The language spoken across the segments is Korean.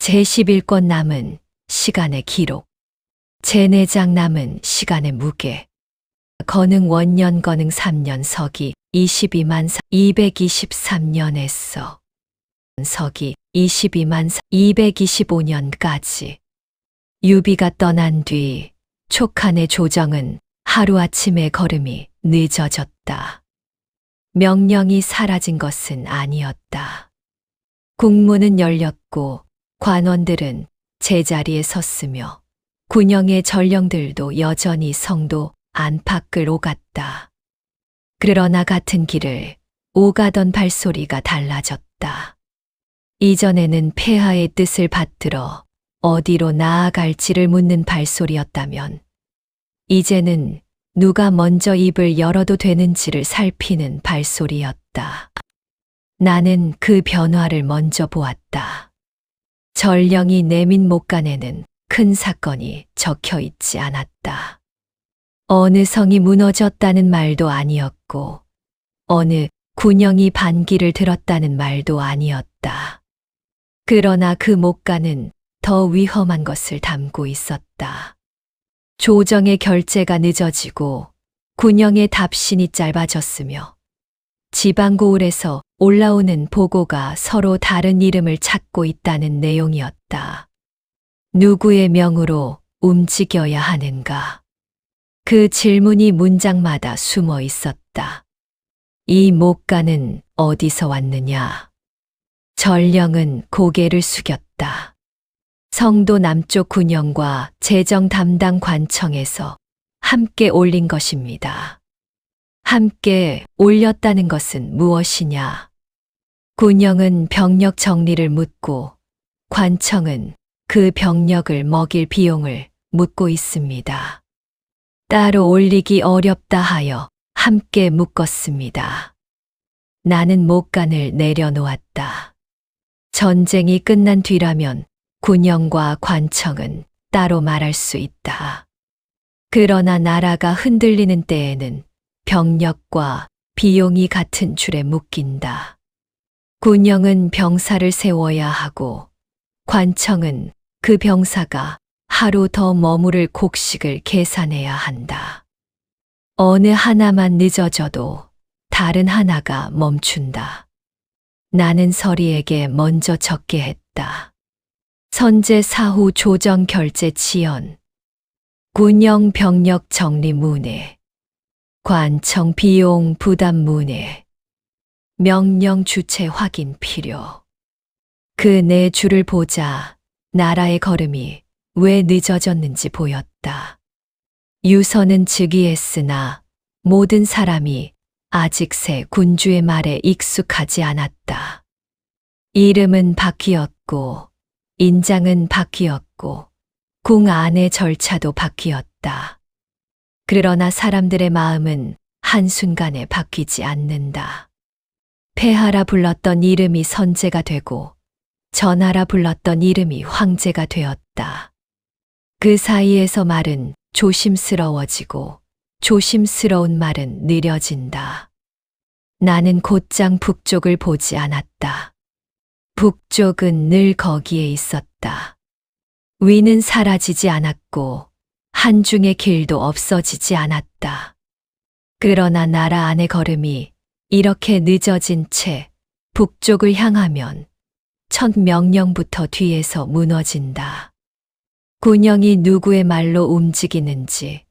제11권 남은 시간의 기록, 제4장 남은 시간의 무게, 건흥 원년 건흥 3년 서기 22만 223년에서 서기 22만 225년까지 유비가 떠난 뒤 촉한의 조정은 하루아침에 걸음이 늦어졌다. 명령이 사라진 것은 아니었다. 국문은 열렸고 관원들은 제자리에 섰으며 군영의 전령들도 여전히 성도 안팎을 오갔다. 그러나 같은 길을 오가던 발소리가 달라졌다. 이전에는 폐하의 뜻을 받들어 어디로 나아갈지를 묻는 발소리였다면 이제는 누가 먼저 입을 열어도 되는지를 살피는 발소리였다. 나는 그 변화를 먼저 보았다. 전령이 내민 목간에는 큰 사건이 적혀 있지 않았다. 어느 성이 무너졌다는 말도 아니었고 어느 군영이 반기를 들었다는 말도 아니었다. 그러나 그 목간은 더 위험한 것을 담고 있었다. 조정의 결재가 늦어지고 군영의 답신이 짧아졌으며 지방고을에서 올라오는 보고가 서로 다른 이름을 찾고 있다는 내용이었다. 누구의 명으로 움직여야 하는가? 그 질문이 문장마다 숨어 있었다. 이 목간은 어디서 왔느냐? 전령은 고개를 숙였다. 성도 남쪽 군영과 재정 담당 관청에서 함께 올린 것입니다. 함께 올렸다는 것은 무엇이냐? 군영은 병력 정리를 묻고 관청은 그 병력을 먹일 비용을 묻고 있습니다. 따로 올리기 어렵다 하여 함께 묶었습니다. 나는 목간을 내려놓았다. 전쟁이 끝난 뒤라면 군영과 관청은 따로 말할 수 있다. 그러나 나라가 흔들리는 때에는 병력과 비용이 같은 줄에 묶인다. 군영은 병사를 세워야 하고 관청은 그 병사가 하루 더 머무를 곡식을 계산해야 한다. 어느 하나만 늦어져도 다른 하나가 멈춘다. 나는 서리에게 먼저 적게 했다. 선제 사후 조정 결재 지연, 군영 병력 정리 문의, 관청 비용 부담 문의, 명령 주체 확인 필요. 그 네 줄을 보자 나라의 걸음이 왜 늦어졌는지 보였다. 유서는 즉위했으나 모든 사람이 아직 새 군주의 말에 익숙하지 않았다. 이름은 바뀌었고 인장은 바뀌었고 궁 안의 절차도 바뀌었다. 그러나 사람들의 마음은 한순간에 바뀌지 않는다. 폐하라 불렀던 이름이 선제가 되고 전하라 불렀던 이름이 황제가 되었다. 그 사이에서 말은 조심스러워지고 조심스러운 말은 느려진다. 나는 곧장 북쪽을 보지 않았다. 북쪽은 늘 거기에 있었다. 위는 사라지지 않았고 한중의 길도 없어지지 않았다. 그러나 나라 안의 걸음이 이렇게 늦어진 채 북쪽을 향하면 첫 명령부터 뒤에서 무너진다. 군영이 누구의 말로 움직이는지,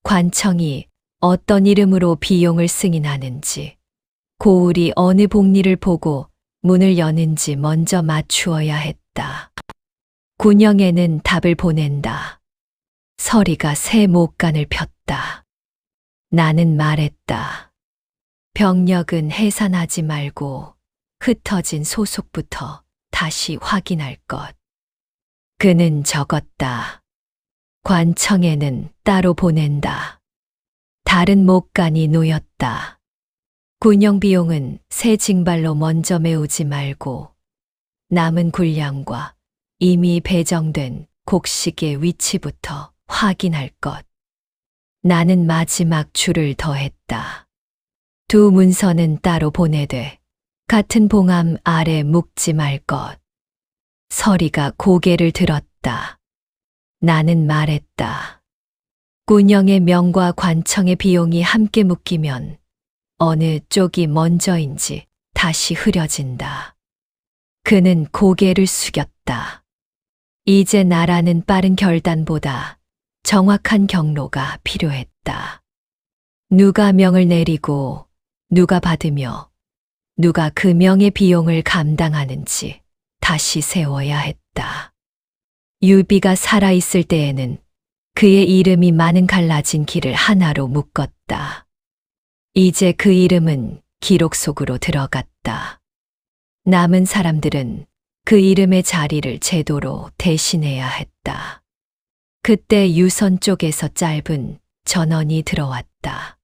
관청이 어떤 이름으로 비용을 승인하는지, 고을이 어느 복리를 보고 문을 여는지 먼저 맞추어야 했다. 군영에는 답을 보낸다. 서리가 새 목간을 폈다. 나는 말했다. 병력은 해산하지 말고 흩어진 소속부터 다시 확인할 것. 그는 적었다. 관청에는 따로 보낸다. 다른 목간이 놓였다. 군영 비용은 새 징발로 먼저 메우지 말고 남은 군량과 이미 배정된 곡식의 위치부터 확인할 것. 나는 마지막 줄을 더했다. 두 문서는 따로 보내되 같은 봉함 아래 묶지 말 것. 서리가 고개를 들었다. 나는 말했다. 군영의 명과 관청의 비용이 함께 묶이면 어느 쪽이 먼저인지 다시 흐려진다. 그는 고개를 숙였다. 이제 나라는 빠른 결단보다 정확한 경로가 필요했다. 누가 명을 내리고 누가 받으며 누가 그 명의 비용을 감당하는지 다시 세워야 했다. 유비가 살아있을 때에는 그의 이름이 많은 갈라진 길을 하나로 묶었다. 이제 그 이름은 기록 속으로 들어갔다. 남은 사람들은 그 이름의 자리를 제도로 대신해야 했다. 그때 유선 쪽에서 짧은 전언이 들어왔다.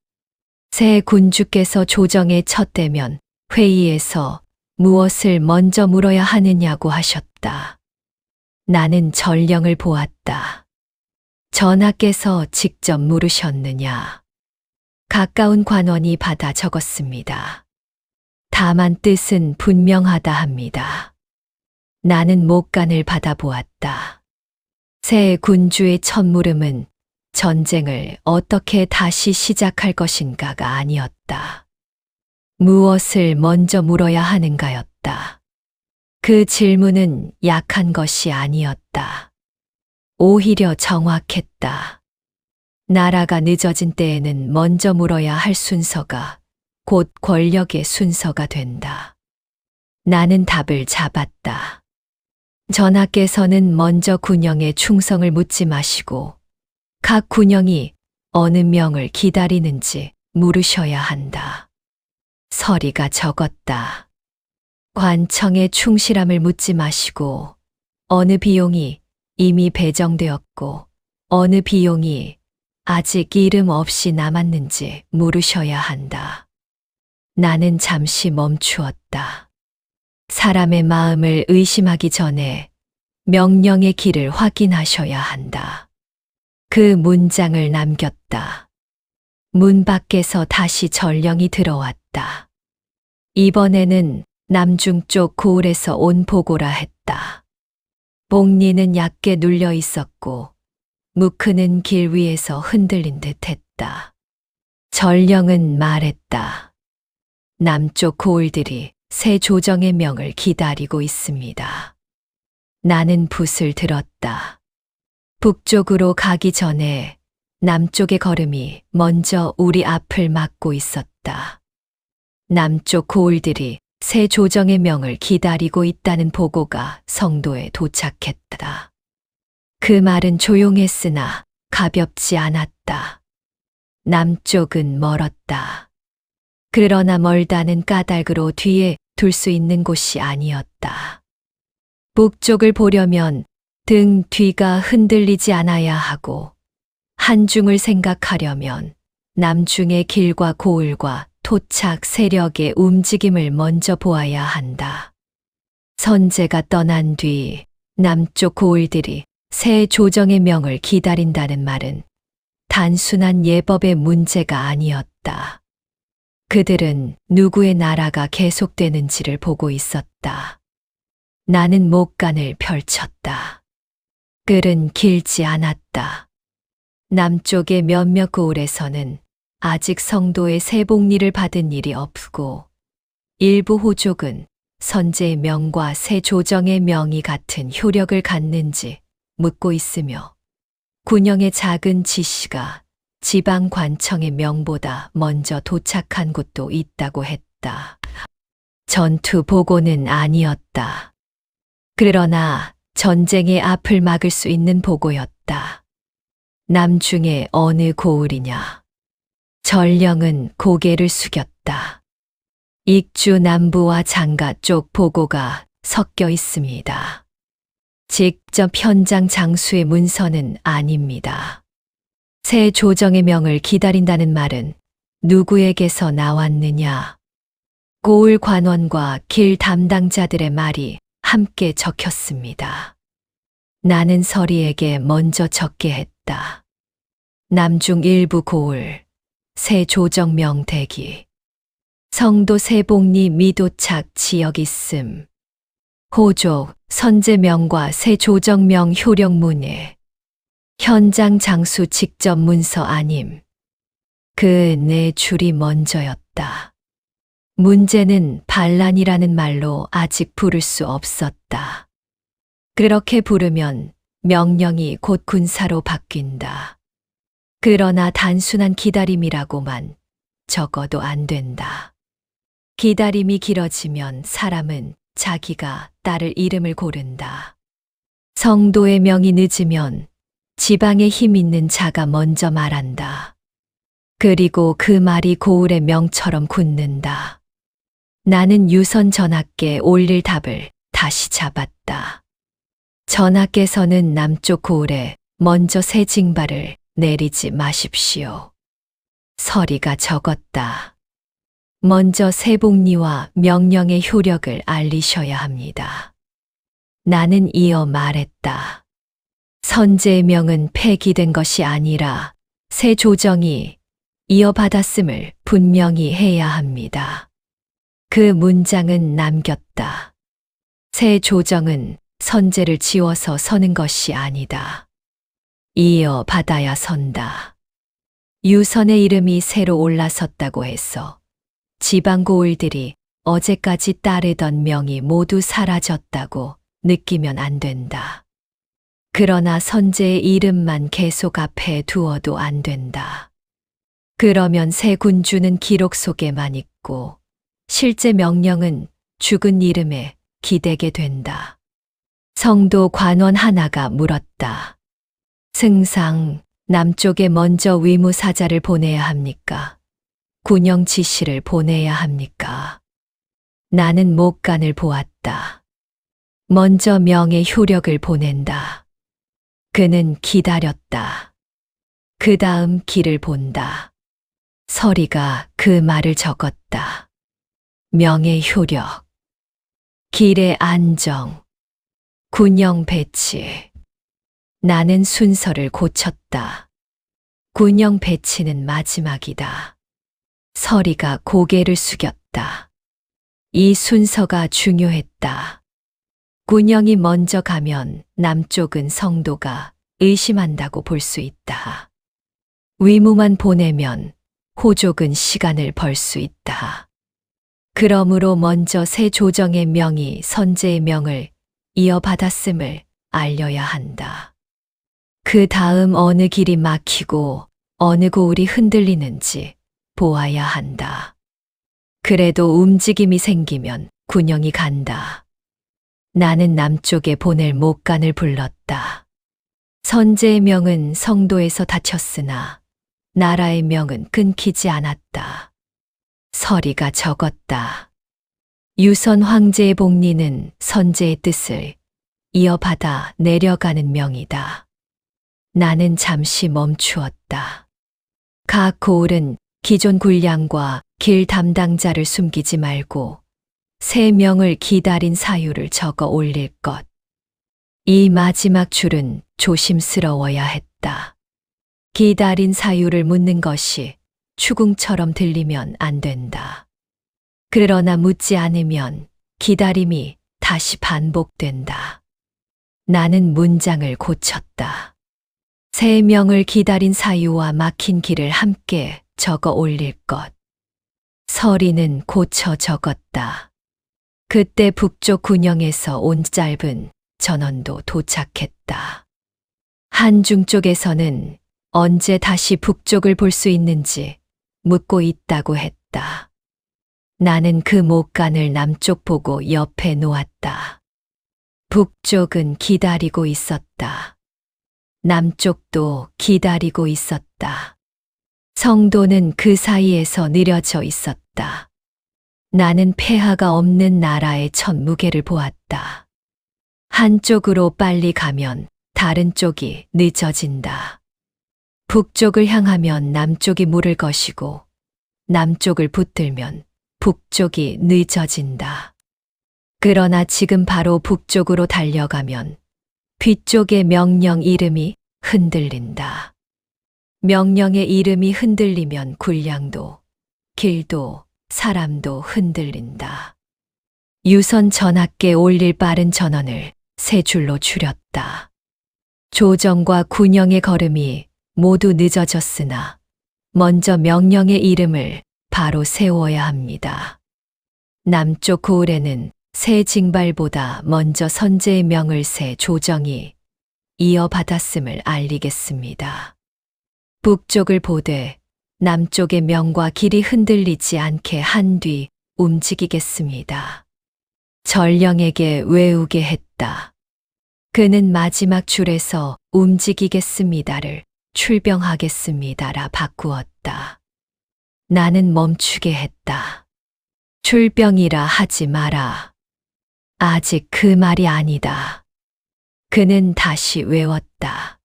새 군주께서 조정에 쳤대면 회의에서 무엇을 먼저 물어야 하느냐고 하셨다. 나는 전령을 보았다. 전하께서 직접 물으셨느냐? 가까운 관원이 받아 적었습니다. 다만 뜻은 분명하다 합니다. 나는 목간을 받아보았다. 새 군주의 첫 물음은 전쟁을 어떻게 다시 시작할 것인가가 아니었다. 무엇을 먼저 물어야 하는가였다. 그 질문은 약한 것이 아니었다. 오히려 정확했다. 나라가 늦어진 때에는 먼저 물어야 할 순서가 곧 권력의 순서가 된다. 나는 답을 잡았다. 전하께서는 먼저 군영의 충성을 묻지 마시고 각 군영이 어느 명을 기다리는지 물으셔야 한다. 서리가 적었다. 관청의 충실함을 묻지 마시고 어느 비용이 이미 배정되었고 어느 비용이 아직 이름 없이 남았는지 물으셔야 한다. 나는 잠시 멈추었다. 사람의 마음을 의심하기 전에 명령의 길을 확인하셔야 한다. 그 문장을 남겼다. 문 밖에서 다시 전령이 들어왔다. 이번에는 남중쪽 고을에서 온 보고라 했다. 복리는 얕게 눌려 있었고 무크는 길 위에서 흔들린 듯 했다. 전령은 말했다. 남쪽 고을들이 새 조정의 명을 기다리고 있습니다. 나는 붓을 들었다. 북쪽으로 가기 전에 남쪽의 걸음이 먼저 우리 앞을 막고 있었다. 남쪽 고을들이 새 조정의 명을 기다리고 있다는 보고가 성도에 도착했다. 그 말은 조용했으나 가볍지 않았다. 남쪽은 멀었다. 그러나 멀다는 까닭으로 뒤에 둘 수 있는 곳이 아니었다. 북쪽을 보려면 등 뒤가 흔들리지 않아야 하고 한중을 생각하려면 남중의 길과 고을과 토착 세력의 움직임을 먼저 보아야 한다. 선제가 떠난 뒤 남쪽 고을들이 새 조정의 명을 기다린다는 말은 단순한 예법의 문제가 아니었다. 그들은 누구의 나라가 계속되는지를 보고 있었다. 나는 목간을 펼쳤다. 글은 길지 않았다. 남쪽의 몇몇 고을에서는 아직 성도의 새복리를 받은 일이 없고 일부 호족은 선제의 명과 새 조정의 명이 같은 효력을 갖는지 묻고 있으며 군영의 작은 지시가 지방 관청의 명보다 먼저 도착한 곳도 있다고 했다. 전투 보고는 아니었다. 그러나 전쟁의 앞을 막을 수 있는 보고였다. 남중의 어느 고을이냐? 전령은 고개를 숙였다. 익주 남부와 장가 쪽 보고가 섞여 있습니다. 직접 현장 장수의 문서는 아닙니다. 새 조정의 명을 기다린다는 말은 누구에게서 나왔느냐? 고을 관원과 길 담당자들의 말이 함께 적혔습니다. 나는 서리에게 먼저 적게 했다. 남중 일부 고을, 새 조정명 대기, 성도 새복리 미도착 지역 있음. 호족, 선제명과 세조정명 효력문에 현장 장수 직접 문서 아님. 그 네 줄이 먼저였다. 문제는 반란이라는 말로 아직 부를 수 없었다. 그렇게 부르면 명령이 곧 군사로 바뀐다. 그러나 단순한 기다림이라고만 적어도 안 된다. 기다림이 길어지면 사람은 자기가 따를 이름을 고른다. 성도의 명이 늦으면 지방에 힘 있는 자가 먼저 말한다. 그리고 그 말이 고을의 명처럼 굳는다. 나는 유선 전하께 올릴 답을 다시 잡았다. 전하께서는 남쪽 고을에 먼저 새 징발을 내리지 마십시오. 서리가 적었다. 먼저 세복리와 명령의 효력을 알리셔야 합니다. 나는 이어 말했다. 선제의 명은 폐기된 것이 아니라 새 조정이 이어받았음을 분명히 해야 합니다. 그 문장은 남겼다. 새 조정은 선제를 지워서 서는 것이 아니다. 이어받아야 선다. 유선의 이름이 새로 올라섰다고 해서 지방 고을들이 어제까지 따르던 명이 모두 사라졌다고 느끼면 안 된다. 그러나 선제의 이름만 계속 앞에 두어도 안 된다. 그러면 새 군주는 기록 속에만 있고 실제 명령은 죽은 이름에 기대게 된다. 성도 관원 하나가 물었다. 승상, 남쪽에 먼저 위무사자를 보내야 합니까? 군영 지시를 보내야 합니까? 나는 목간을 보았다. 먼저 명의 효력을 보낸다. 그는 기다렸다. 그 다음 길을 본다. 서리가 그 말을 적었다. 명의 효력, 길의 안정, 군영 배치. 나는 순서를 고쳤다. 군영 배치는 마지막이다. 서리가 고개를 숙였다. 이 순서가 중요했다. 군영이 먼저 가면 남쪽은 성도가 의심한다고 볼 수 있다. 위무만 보내면 호족은 시간을 벌 수 있다. 그러므로 먼저 새 조정의 명이 선제의 명을 이어받았음을 알려야 한다. 그 다음 어느 길이 막히고 어느 고을이 흔들리는지 보아야 한다. 그래도 움직임이 생기면 군영이 간다. 나는 남쪽에 보낼 목간을 불렀다. 선제의 명은 성도에서 닫혔으나 나라의 명은 끊기지 않았다. 서리가 적었다. 유선 황제의 복리는 선제의 뜻을 이어받아 내려가는 명이다. 나는 잠시 멈추었다. 각 고을은 기존 군량과 길 담당자를 숨기지 말고 새 명을 기다린 사유를 적어 올릴 것. 이 마지막 줄은 조심스러워야 했다. 기다린 사유를 묻는 것이 추궁처럼 들리면 안 된다. 그러나 묻지 않으면 기다림이 다시 반복된다. 나는 문장을 고쳤다. 새 명을 기다린 사유와 막힌 길을 함께 적어 올릴 것. 서리는 고쳐 적었다. 그때 북쪽 군영에서 온 짧은 전원도 도착했다. 한중 쪽에서는 언제 다시 북쪽을 볼 수 있는지 묻고 있다고 했다. 나는 그 목간을 남쪽 보고 옆에 놓았다. 북쪽은 기다리고 있었다. 남쪽도 기다리고 있었다. 성도는 그 사이에서 느려져 있었다. 나는 폐하가 없는 나라의 첫 무게를 보았다. 한쪽으로 빨리 가면 다른 쪽이 늦어진다. 북쪽을 향하면 남쪽이 물을 것이고 남쪽을 붙들면 북쪽이 늦어진다. 그러나 지금 바로 북쪽으로 달려가면 뒤쪽의 명령 이름이 흔들린다. 명령의 이름이 흔들리면 군량도, 길도, 사람도 흔들린다. 유선 전학께 올릴 빠른 전원을 세 줄로 줄였다. 조정과 군영의 걸음이 모두 늦어졌으나 먼저 명령의 이름을 바로 세워야 합니다. 남쪽 고을에는 새 징발보다 먼저 선제의 명을 세 조정이 이어받았음을 알리겠습니다. 북쪽을 보되 남쪽의 명과 길이 흔들리지 않게 한 뒤 움직이겠습니다. 전령에게 외우게 했다. 그는 마지막 줄에서 움직이겠습니다를 출병하겠습니다라 바꾸었다. 나는 멈추게 했다. 출병이라 하지 마라. 아직 그 말이 아니다. 그는 다시 외웠다.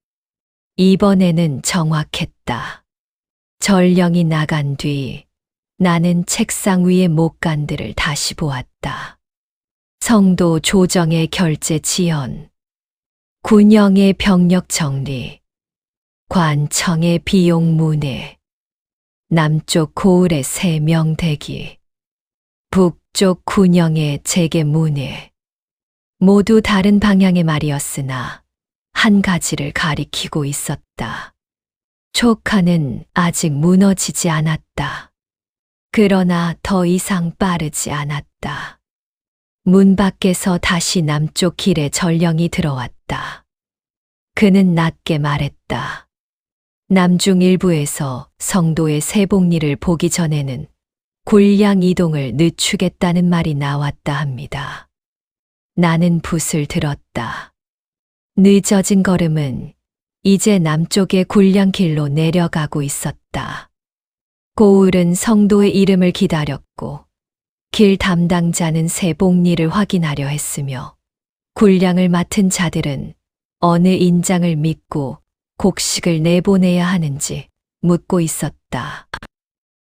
이번에는 정확했다. 전령이 나간 뒤 나는 책상 위의 목간들을 다시 보았다. 성도 조정의 결제 지연, 군영의 병력 정리, 관청의 비용 문의, 남쪽 고을의 새 명대기, 북쪽 군영의 재개 문의, 모두 다른 방향의 말이었으나 한 가지를 가리키고 있었다. 촉하는 아직 무너지지 않았다. 그러나 더 이상 빠르지 않았다. 문 밖에서 다시 남쪽 길에 전령이 들어왔다. 그는 낮게 말했다. 남중 일부에서 성도의 세복리를 보기 전에는 군량 이동을 늦추겠다는 말이 나왔다 합니다. 나는 붓을 들었다. 늦어진 걸음은 이제 남쪽의 군량길로 내려가고 있었다. 고을은 성도의 이름을 기다렸고 길 담당자는 세복리를 확인하려 했으며 군량을 맡은 자들은 어느 인장을 믿고 곡식을 내보내야 하는지 묻고 있었다.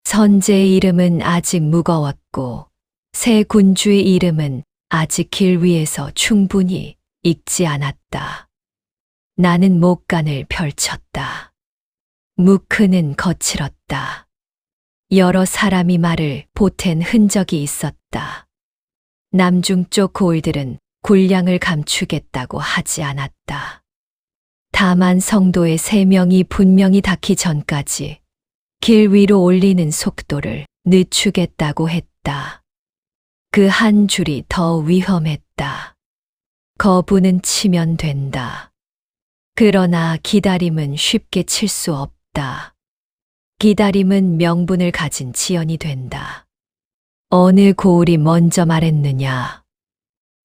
선제의 이름은 아직 무거웠고 새 군주의 이름은 아직 길 위에서 충분히 읽지 않았다. 나는 목간을 펼쳤다. 무크는 거칠었다. 여러 사람이 말을 보탠 흔적이 있었다. 남중 쪽 고을들은 군량을 감추겠다고 하지 않았다. 다만 성도의 3명이 분명히 닿기 전까지 길 위로 올리는 속도를 늦추겠다고 했다. 그 한 줄이 더 위험했다. 거부는 치면 된다. 그러나 기다림은 쉽게 칠 수 없다. 기다림은 명분을 가진 지연이 된다. 어느 고을이 먼저 말했느냐?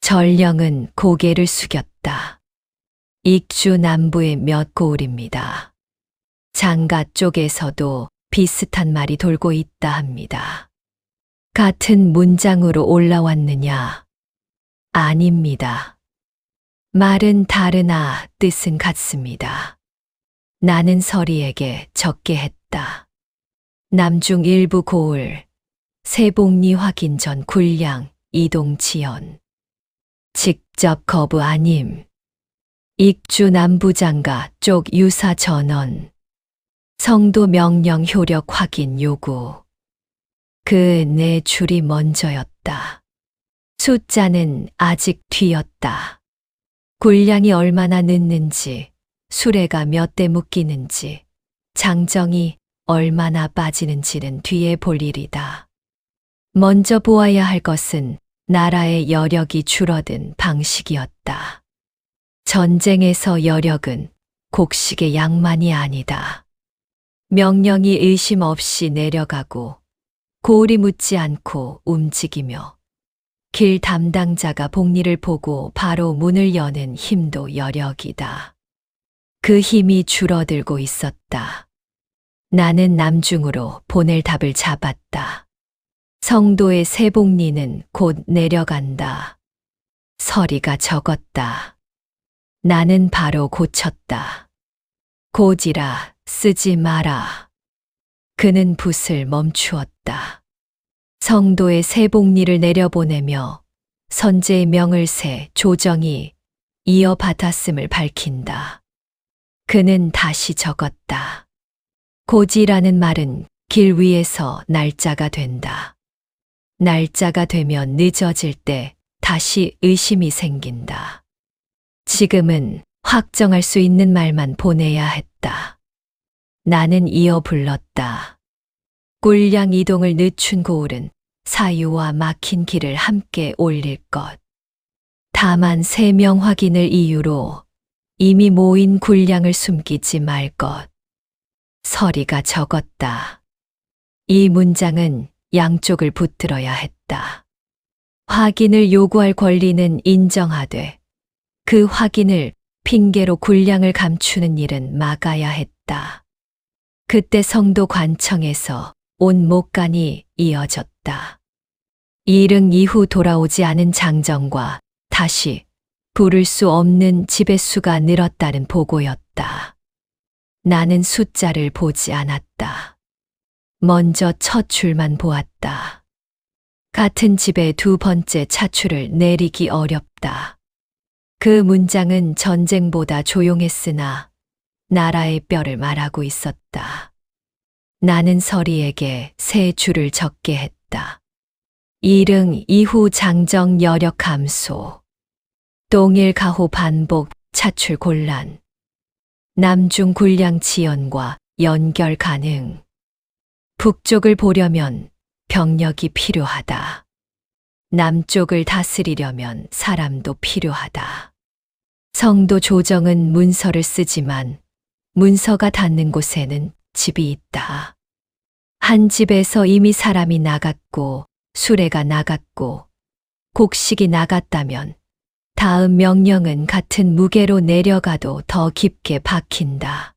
전령은 고개를 숙였다. 익주 남부의 몇 고을입니다. 장가 쪽에서도 비슷한 말이 돌고 있다 합니다. 같은 문장으로 올라왔느냐? 아닙니다. 말은 다르나 뜻은 같습니다. 나는 서리에게 적게 했다. 남중 일부 고을, 세복리 확인 전 군량, 이동 지연. 직접 거부 아님. 익주 남부장가 쪽 유사 전원. 성도 명령 효력 확인 요구. 그 네 줄이 먼저였다. 숫자는 아직 뒤였다. 군량이 얼마나 늦는지, 수레가 몇 대 묶이는지, 장정이 얼마나 빠지는지는 뒤에 볼 일이다. 먼저 보아야 할 것은 나라의 여력이 줄어든 방식이었다. 전쟁에서 여력은 곡식의 양만이 아니다. 명령이 의심 없이 내려가고 고울이 묻지 않고 움직이며 길 담당자가 복리를 보고 바로 문을 여는 힘도 여력이다. 그 힘이 줄어들고 있었다. 나는 남중으로 보낼 답을 잡았다. 성도의 세복리는 곧 내려간다. 서리가 적었다. 나는 바로 고쳤다. 고지라 쓰지 마라. 그는 붓을 멈추었다. 성도의 세복리를 내려보내며 선제의 명을 세 조정이 이어받았음을 밝힌다. 그는 다시 적었다. 고지라는 말은 길 위에서 날짜가 된다. 날짜가 되면 늦어질 때 다시 의심이 생긴다. 지금은 확정할 수 있는 말만 보내야 했다. 나는 이어 불렀다. 꿀량 이동을 늦춘 고을은 사유와 막힌 길을 함께 올릴 것. 다만 3명 확인을 이유로 이미 모인 굴량을 숨기지 말 것. 서리가 적었다. 이 문장은 양쪽을 붙들어야 했다. 확인을 요구할 권리는 인정하되 그 확인을 핑계로 굴량을 감추는 일은 막아야 했다. 그때 성도 관청에서 온 목간이 이어졌다. 일흥 이후 돌아오지 않은 장정과 다시 부를 수 없는 지배수가 늘었다는 보고였다. 나는 숫자를 보지 않았다. 먼저 첫 줄만 보았다. 같은 집의 2번째 차출을 내리기 어렵다. 그 문장은 전쟁보다 조용했으나 나라의 뼈를 말하고 있었다. 나는 서리에게 3줄을 적게 했다. 일흥 이후 장정 여력 감소. 동일 가호 반복 차출 곤란. 남중 굴량 지연과 연결 가능. 북쪽을 보려면 병력이 필요하다. 남쪽을 다스리려면 사람도 필요하다. 성도 조정은 문서를 쓰지만 문서가 닿는 곳에는 집이 있다. 한 집에서 이미 사람이 나갔고 수레가 나갔고 곡식이 나갔다면 다음 명령은 같은 무게로 내려가도 더 깊게 박힌다.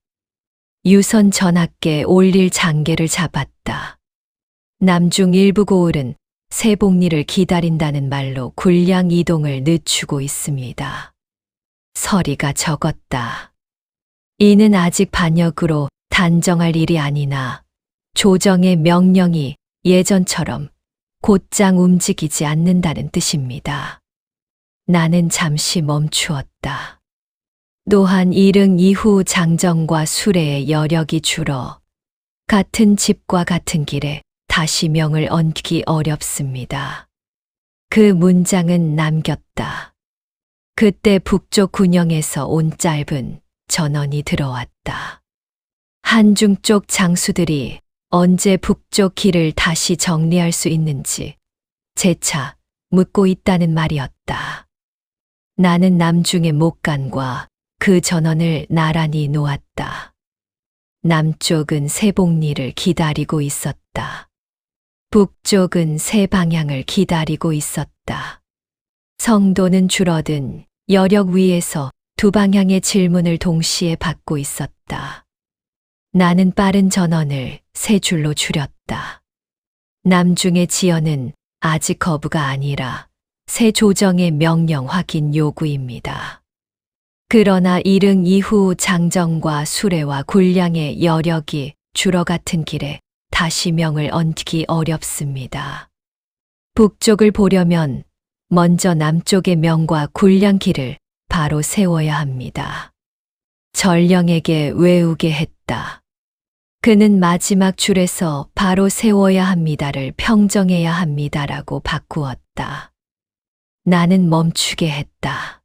유선 전학계 올릴 장계를 잡았다. 남중 일부 고을은 세복리를 기다린다는 말로 굴량 이동을 늦추고 있습니다. 서리가 적었다. 이는 아직 반역으로 단정할 일이 아니나 조정의 명령이 예전처럼 곧장 움직이지 않는다는 뜻입니다. 나는 잠시 멈추었다. 또한 일흥 이후 장정과 수레의 여력이 줄어 같은 집과 같은 길에 다시 명을 얹기 어렵습니다. 그 문장은 남겼다. 그때 북쪽 군영에서 온 짧은 전원이 들어왔다. 한중 쪽 장수들이 언제 북쪽 길을 다시 정리할 수 있는지 재차 묻고 있다는 말이었다. 나는 남중의 목간과 그 전원을 나란히 놓았다. 남쪽은 세복리를 기다리고 있었다. 북쪽은 세 방향을 기다리고 있었다. 성도는 줄어든 여력 위에서 2방향의 질문을 동시에 받고 있었다. 나는 빠른 전원을 3줄로 줄였다. 남중의 지연은 아직 거부가 아니라 새 조정의 명령 확인 요구입니다. 그러나 일흥 이후 장정과 수레와 굴량의 여력이 줄어 같은 길에 다시 명을 얹기 어렵습니다. 북쪽을 보려면 먼저 남쪽의 명과 굴량 길을 바로 세워야 합니다. 전령에게 외우게 했다. 그는 마지막 줄에서 바로 세워야 합니다를 평정해야 합니다라고 바꾸었다. 나는 멈추게 했다.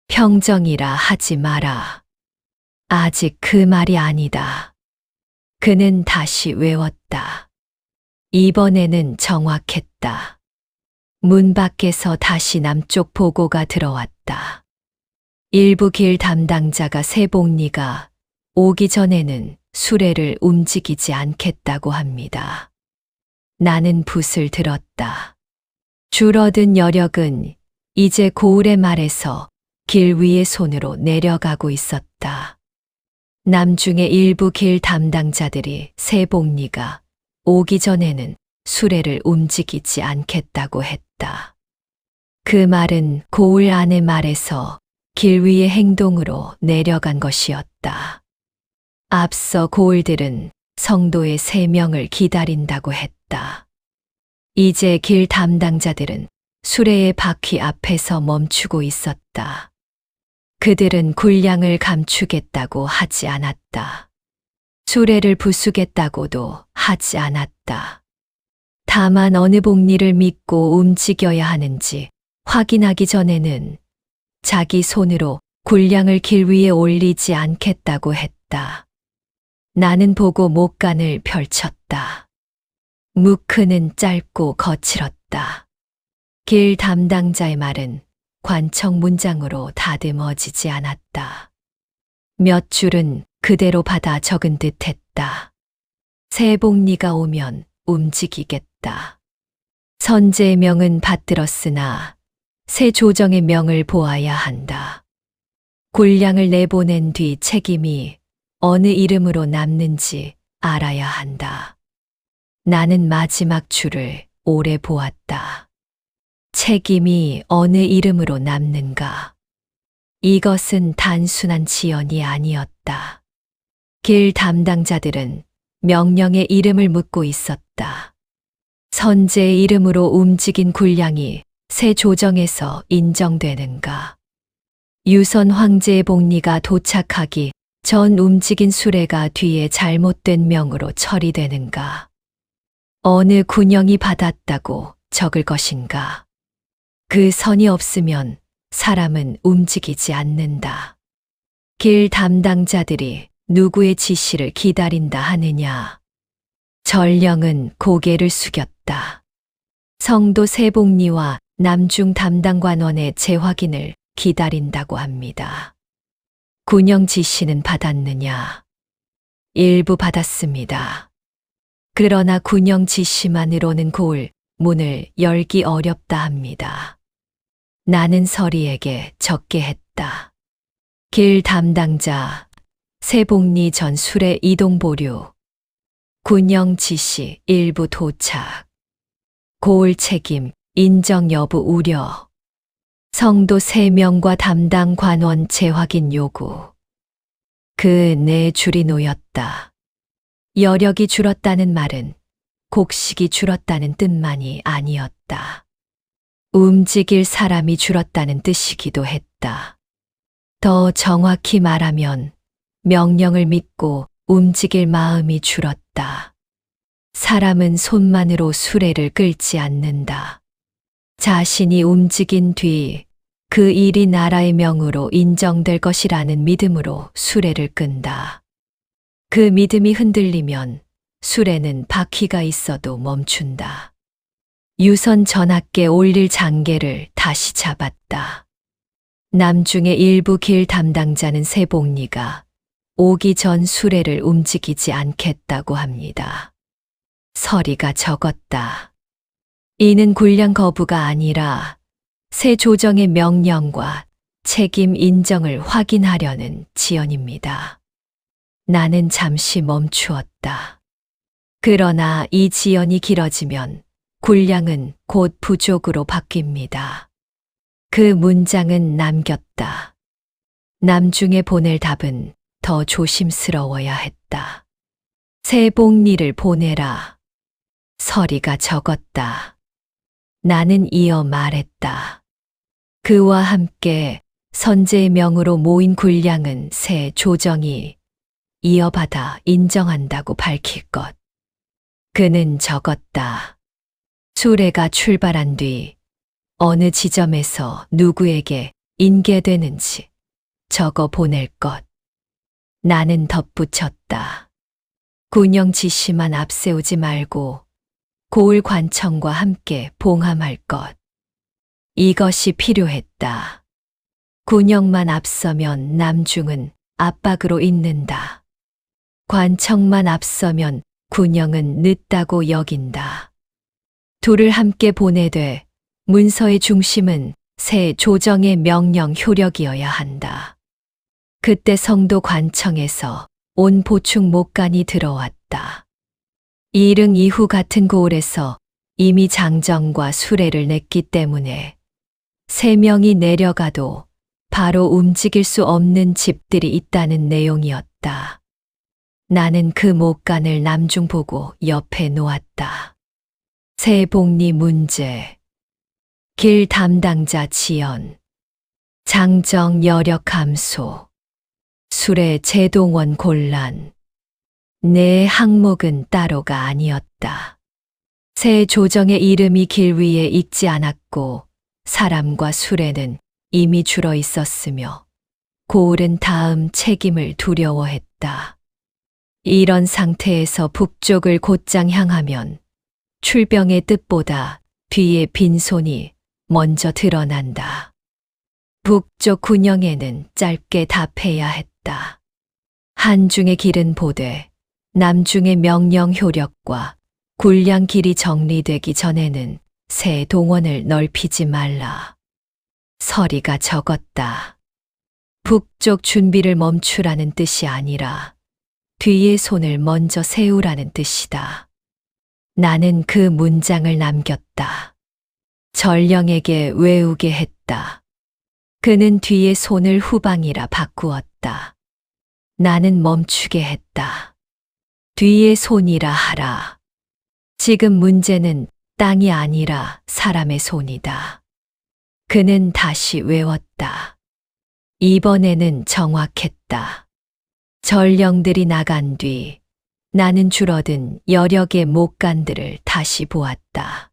평정이라 하지 마라. 아직 그 말이 아니다. 그는 다시 외웠다. 이번에는 정확했다. 문 밖에서 다시 남쪽 보고가 들어왔다. 일부 길 담당자가 세복리가 오기 전에는 수레를 움직이지 않겠다고 합니다. 나는 붓을 들었다. 줄어든 여력은 이제 고을의 말에서 길 위의 손으로 내려가고 있었다. 남중의 일부 길 담당자들이 세복리가 오기 전에는 수레를 움직이지 않겠다고 했다. 그 말은 고을 안의 말에서 길 위의 행동으로 내려간 것이었다. 앞서 고을들은 성도의 3명을 기다린다고 했다. 이제 길 담당자들은 수레의 바퀴 앞에서 멈추고 있었다. 그들은 굴량을 감추겠다고 하지 않았다. 수레를 부수겠다고도 하지 않았다. 다만 어느 복리를 믿고 움직여야 하는지 확인하기 전에는 자기 손으로 군량을 길 위에 올리지 않겠다고 했다. 나는 보고 목간을 펼쳤다. 무크는 짧고 거칠었다. 길 담당자의 말은 관청 문장으로 다듬어지지 않았다. 몇 줄은 그대로 받아 적은 듯 했다. 새복리가 오면 움직이겠다. 선제의 명은 받들었으나 새 조정의 명을 보아야 한다. 군량을 내보낸 뒤 책임이 어느 이름으로 남는지 알아야 한다. 나는 마지막 줄을 오래 보았다. 책임이 어느 이름으로 남는가? 이것은 단순한 지연이 아니었다. 길 담당자들은 명령의 이름을 묻고 있었다. 선제의 이름으로 움직인 군량이 새 조정에서 인정되는가? 유선 황제의 복리가 도착하기 전 움직인 수레가 뒤에 잘못된 명으로 처리되는가? 어느 군영이 받았다고 적을 것인가? 그 선이 없으면 사람은 움직이지 않는다. 길 담당자들이 누구의 지시를 기다린다 하느냐? 전령은 고개를 숙였다. 성도 새복리와 남중 담당관원의 재확인을 기다린다고 합니다. 군영 지시는 받았느냐? 일부 받았습니다. 그러나 군영 지시만으로는 고을 문을 열기 어렵다 합니다. 나는 서리에게 적게 했다. 길 담당자, 새복리 전 수레 이동 보류, 군영 지시 일부 도착, 고을 책임 인정 여부 우려, 성도 3명과 담당 관원 재확인 요구. 그 네 줄이 놓였다. 여력이 줄었다는 말은 곡식이 줄었다는 뜻만이 아니었다. 움직일 사람이 줄었다는 뜻이기도 했다. 더 정확히 말하면 명령을 믿고 움직일 마음이 줄었다. 사람은 손만으로 수레를 끌지 않는다. 자신이 움직인 뒤 그 일이 나라의 명으로 인정될 것이라는 믿음으로 수레를 끈다. 그 믿음이 흔들리면 수레는 바퀴가 있어도 멈춘다. 유선 전학계 올릴 장계를 다시 잡았다. 남중의 일부 길 담당자는 새복리가 오기 전 수레를 움직이지 않겠다고 합니다. 서리가 적었다. 이는 군량 거부가 아니라 새 조정의 명령과 책임 인정을 확인하려는 지연입니다. 나는 잠시 멈추었다. 그러나 이 지연이 길어지면 군량은 곧 부족으로 바뀝니다. 그 문장은 남겼다. 남중에 보낼 답은 더 조심스러워야 했다. 새복리를 보내라. 서리가 적었다. 나는 이어 말했다. 그와 함께 선제의 명으로 모인 군량은 새 조정이 이어받아 인정한다고 밝힐 것. 그는 적었다. 수레가 출발한 뒤 어느 지점에서 누구에게 인계되는지 적어 보낼 것. 나는 덧붙였다. 군영 지시만 앞세우지 말고 고을 관청과 함께 봉함할 것. 이것이 필요했다. 군영만 앞서면 남중은 압박으로 잇는다. 관청만 앞서면 군영은 늦다고 여긴다. 둘을 함께 보내되 문서의 중심은 새 조정의 명령 효력이어야 한다. 그때 성도 관청에서 온 보충 목간이 들어왔다. 이릉 이후 같은 고을에서 이미 장정과 수레를 냈기 때문에 3명이 내려가도 바로 움직일 수 없는 집들이 있다는 내용이었다. 나는 그 목간을 남중 보고 옆에 놓았다. 새복리 문제, 길 담당자 지연, 장정 여력 감소, 수레 재동원 곤란. 내 항목은 따로가 아니었다. 새 조정의 이름이 길 위에 읽지 않았고 사람과 술에는 이미 줄어 있었으며 고을은 다음 책임을 두려워했다. 이런 상태에서 북쪽을 곧장 향하면 출병의 뜻보다 뒤에 빈손이 먼저 드러난다. 북쪽 군영에는 짧게 답해야 했다. 한중의 길은 보되 남중의 명령 효력과 군량 길이 정리되기 전에는 새 동원을 넓히지 말라. 서리가 적었다. 북쪽 준비를 멈추라는 뜻이 아니라 뒤에 손을 먼저 세우라는 뜻이다. 나는 그 문장을 남겼다. 전령에게 외우게 했다. 그는 뒤에 손을 후방이라 바꾸었다. 나는 멈추게 했다. 뒤에 손이라 하라. 지금 문제는 땅이 아니라 사람의 손이다. 그는 다시 외웠다. 이번에는 정확했다. 전령들이 나간 뒤 나는 줄어든 여력의 목간들을 다시 보았다.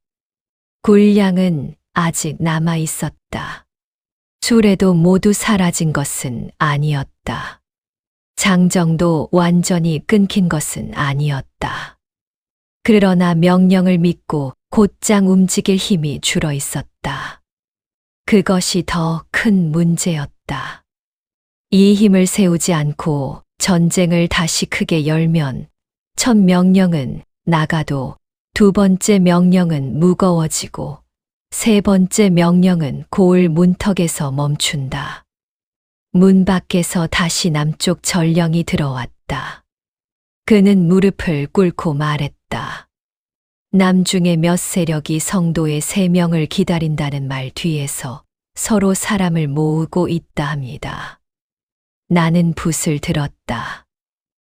군량은 아직 남아 있었다. 수레도 모두 사라진 것은 아니었다. 장정도 완전히 끊긴 것은 아니었다. 그러나 명령을 믿고 곧장 움직일 힘이 줄어 있었다. 그것이 더 큰 문제였다. 이 힘을 세우지 않고 전쟁을 다시 크게 열면 첫 명령은 나가도 두 번째 명령은 무거워지고 세 번째 명령은 고을 문턱에서 멈춘다. 문 밖에서 다시 남쪽 전령이 들어왔다. 그는 무릎을 꿇고 말했다. 남중의 몇 세력이 성도의 3명을 기다린다는 말 뒤에서 서로 사람을 모으고 있다 합니다. 나는 붓을 들었다.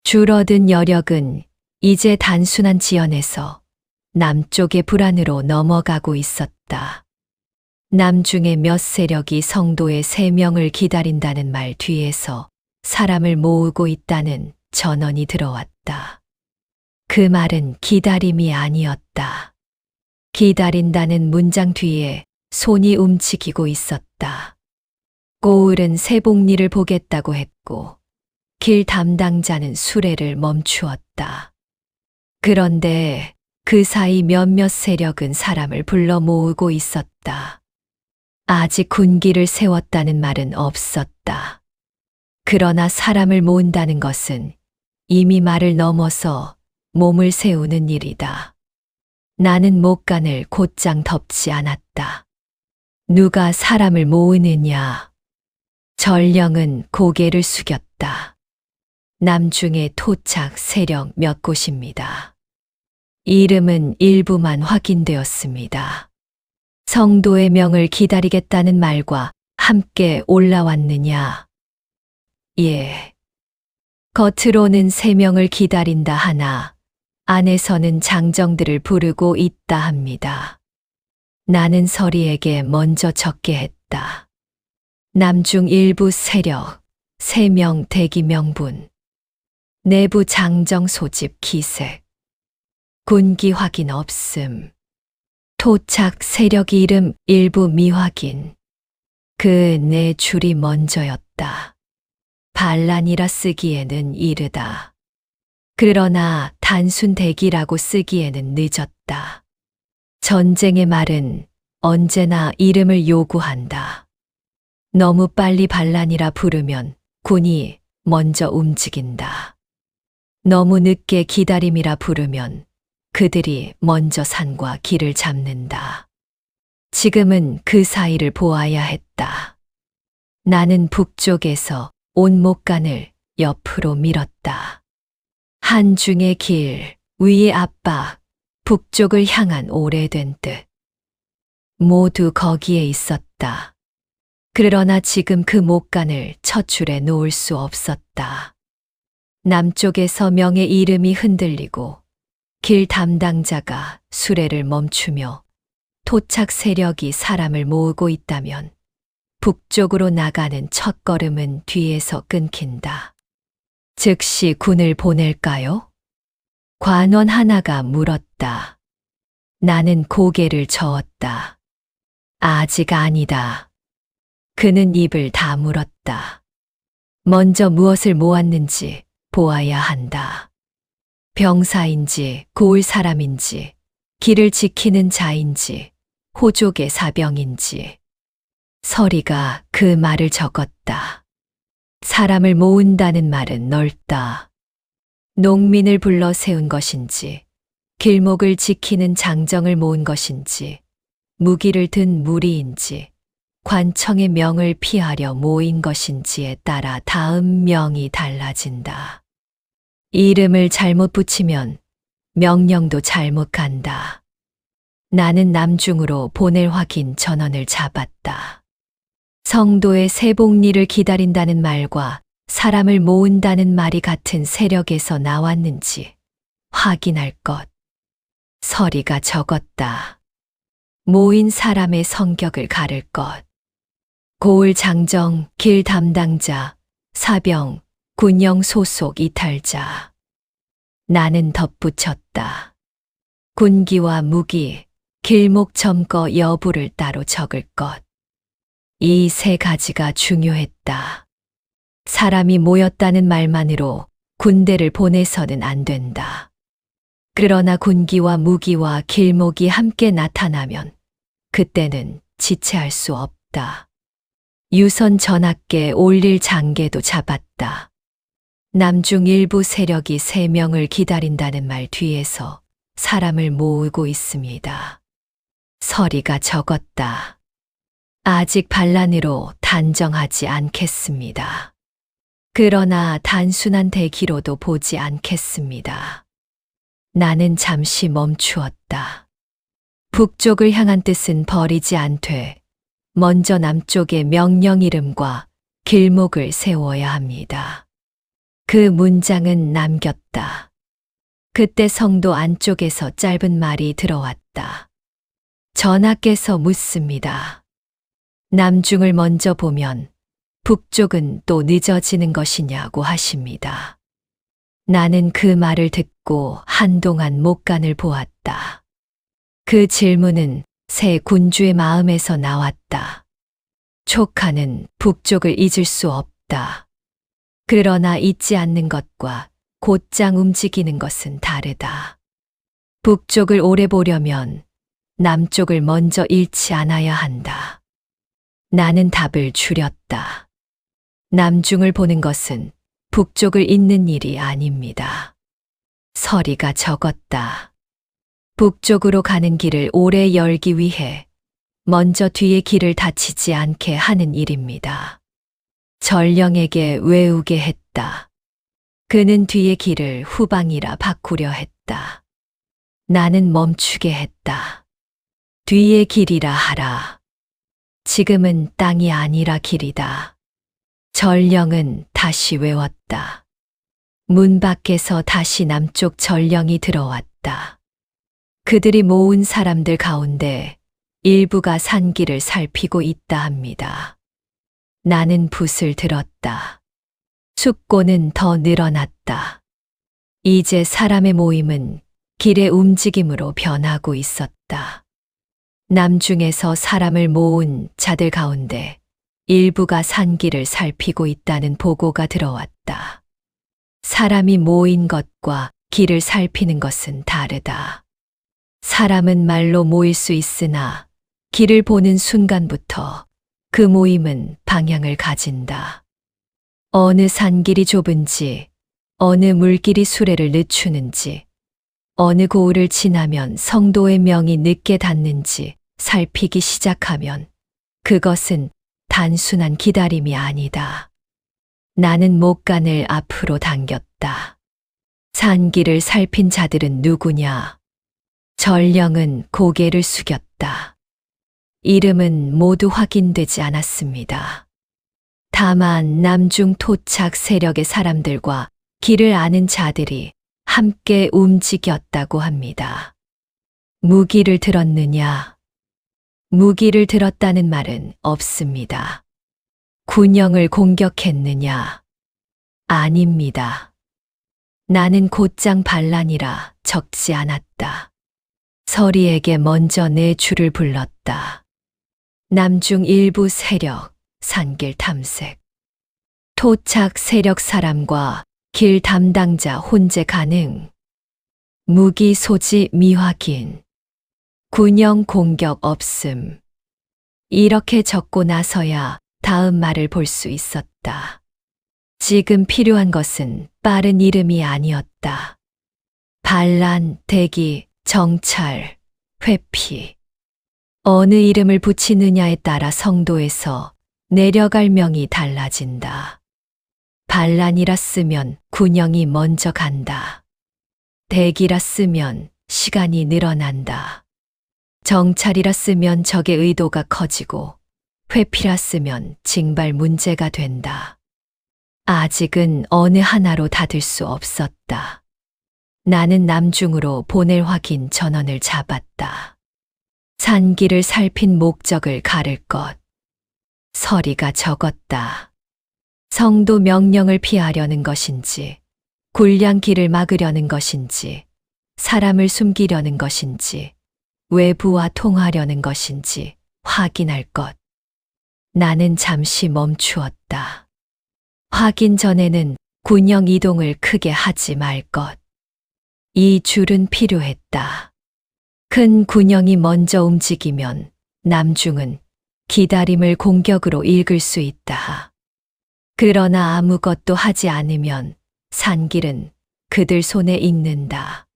줄어든 여력은 이제 단순한 지연에서 남쪽의 불안으로 넘어가고 있었다. 남중의 몇 세력이 성도의 3명을 기다린다는 말 뒤에서 사람을 모으고 있다는 전언이 들어왔다. 그 말은 기다림이 아니었다. 기다린다는 문장 뒤에 손이 움직이고 있었다. 고을은 세복리를 보겠다고 했고 길 담당자는 수레를 멈추었다. 그런데 그 사이 몇몇 세력은 사람을 불러 모으고 있었다. 아직 군기를 세웠다는 말은 없었다. 그러나 사람을 모은다는 것은 이미 말을 넘어서 몸을 세우는 일이다. 나는 목간을 곧장 덮지 않았다. 누가 사람을 모으느냐? 전령은 고개를 숙였다. 남중의 토착 세력 몇 곳입니다. 이름은 일부만 확인되었습니다. 성도의 명을 기다리겠다는 말과 함께 올라왔느냐? 예. 겉으로는 3명을 기다린다 하나 안에서는 장정들을 부르고 있다 합니다. 나는 서리에게 먼저 적게 했다. 남중 일부 세력, 3명 대기 명분, 내부 장정 소집 기색, 군기 확인 없음, 토착 세력 이름 일부 미확인, 그 네 줄이 먼저였다. 반란이라 쓰기에는 이르다. 그러나 단순 대기라고 쓰기에는 늦었다. 전쟁의 말은 언제나 이름을 요구한다. 너무 빨리 반란이라 부르면 군이 먼저 움직인다. 너무 늦게 기다림이라 부르면 그들이 먼저 산과 길을 잡는다. 지금은 그 사이를 보아야 했다. 나는 북쪽에서 온 목간을 옆으로 밀었다. 한중의 길, 위의 압박, 북쪽을 향한 오래된 뜻. 모두 거기에 있었다. 그러나 지금 그 목간을 첫 줄에 놓을 수 없었다. 남쪽에서 명의 이름이 흔들리고 길 담당자가 수레를 멈추며 토착 세력이 사람을 모으고 있다면 북쪽으로 나가는 첫걸음은 뒤에서 끊긴다. 즉시 군을 보낼까요? 관원 하나가 물었다. 나는 고개를 저었다. 아직 아니다. 그는 입을 다물었다. 먼저 무엇을 모았는지 보아야 한다. 병사인지 고을 사람인지 길을 지키는 자인지 호족의 사병인지. 서리가 그 말을 적었다. 사람을 모은다는 말은 넓다. 농민을 불러 세운 것인지, 길목을 지키는 장정을 모은 것인지, 무기를 든 무리인지, 관청의 명을 피하려 모인 것인지에 따라 다음 명이 달라진다. 이름을 잘못 붙이면 명령도 잘못 간다. 나는 남중으로 보낼 확인 전원을 잡았다. 성도의 세복리를 기다린다는 말과 사람을 모은다는 말이 같은 세력에서 나왔는지 확인할 것. 서리가 적었다. 모인 사람의 성격을 가를 것. 고을 장정, 길 담당자, 사병, 군영 소속 이탈자. 나는 덧붙였다. 군기와 무기, 길목 점거 여부를 따로 적을 것. 이 세 가지가 중요했다. 사람이 모였다는 말만으로 군대를 보내서는 안 된다. 그러나 군기와 무기와 길목이 함께 나타나면 그때는 지체할 수 없다. 유선 전학계 올릴 장계도 잡았다. 남중 일부 세력이 3명을 기다린다는 말 뒤에서 사람을 모으고 있습니다. 서리가 적었다. 아직 반란으로 단정하지 않겠습니다. 그러나 단순한 대기로도 보지 않겠습니다. 나는 잠시 멈추었다. 북쪽을 향한 뜻은 버리지 않되 먼저 남쪽의 명령 이름과 길목을 세워야 합니다. 그 문장은 남겼다. 그때 성도 안쪽에서 짧은 말이 들어왔다. 전하께서 묻습니다. 남중을 먼저 보면 북쪽은 또 늦어지는 것이냐고 하십니다. 나는 그 말을 듣고 한동안 목간을 보았다. 그 질문은 새 군주의 마음에서 나왔다. 촉하는 북쪽을 잊을 수 없다. 그러나 잊지 않는 것과 곧장 움직이는 것은 다르다. 북쪽을 오래 보려면 남쪽을 먼저 잃지 않아야 한다. 나는 답을 줄였다. 남중을 보는 것은 북쪽을 잊는 일이 아닙니다. 서리가 적었다. 북쪽으로 가는 길을 오래 열기 위해 먼저 뒤의 길을 닫히지 않게 하는 일입니다. 전령에게 외우게 했다. 그는 뒤의 길을 후방이라 바꾸려 했다. 나는 멈추게 했다. 뒤의 길이라 하라. 지금은 땅이 아니라 길이다. 전령은 다시 외웠다. 문 밖에서 다시 남쪽 전령이 들어왔다. 그들이 모은 사람들 가운데 일부가 산길을 살피고 있다 합니다. 나는 붓을 들었다. 숙고는 더 늘어났다. 이제 사람의 모임은 길의 움직임으로 변하고 있었다. 남중에서 사람을 모은 자들 가운데 일부가 산길을 살피고 있다는 보고가 들어왔다. 사람이 모인 것과 길을 살피는 것은 다르다. 사람은 말로 모일 수 있으나 길을 보는 순간부터 그 모임은 방향을 가진다. 어느 산길이 좁은지, 어느 물길이 수레를 늦추는지, 어느 고을을 지나면 성도의 명이 늦게 닿는지 살피기 시작하면 그것은 단순한 기다림이 아니다. 나는 목간을 앞으로 당겼다. 산길을 살핀 자들은 누구냐? 전령은 고개를 숙였다. 이름은 모두 확인되지 않았습니다. 다만 남중 토착 세력의 사람들과 길을 아는 자들이 함께 움직였다고 합니다. 무기를 들었느냐? 무기를 들었다는 말은 없습니다. 군영을 공격했느냐? 아닙니다. 나는 곧장 반란이라 적지 않았다. 서리에게 먼저 내 주를 불렀다. 남중 일부 세력, 산길 탐색. 토착 세력 사람과 길 담당자 혼재 가능. 무기 소지 미확인. 군영 공격 없음. 이렇게 적고 나서야 다음 말을 볼 수 있었다. 지금 필요한 것은 빠른 이름이 아니었다. 반란, 대기, 정찰, 회피. 어느 이름을 붙이느냐에 따라 성도에서 내려갈 명이 달라진다. 반란이라 쓰면 군영이 먼저 간다. 대기라 쓰면 시간이 늘어난다. 정찰이라 쓰면 적의 의도가 커지고 회피라 쓰면 징발 문제가 된다. 아직은 어느 하나로 닫을 수 없었다. 나는 남중으로 보낼 확인 전원을 잡았다. 산길을 살핀 목적을 가를 것. 서리가 적었다. 성도 명령을 피하려는 것인지, 굴량길을 막으려는 것인지, 사람을 숨기려는 것인지, 외부와 통하려는 것인지 확인할 것. 나는 잠시 멈추었다. 확인 전에는 군영 이동을 크게 하지 말 것. 이 줄은 필요했다. 큰 군영이 먼저 움직이면 남중은 기다림을 공격으로 읽을 수 있다. 그러나 아무것도 하지 않으면 산길은 그들 손에 있는다.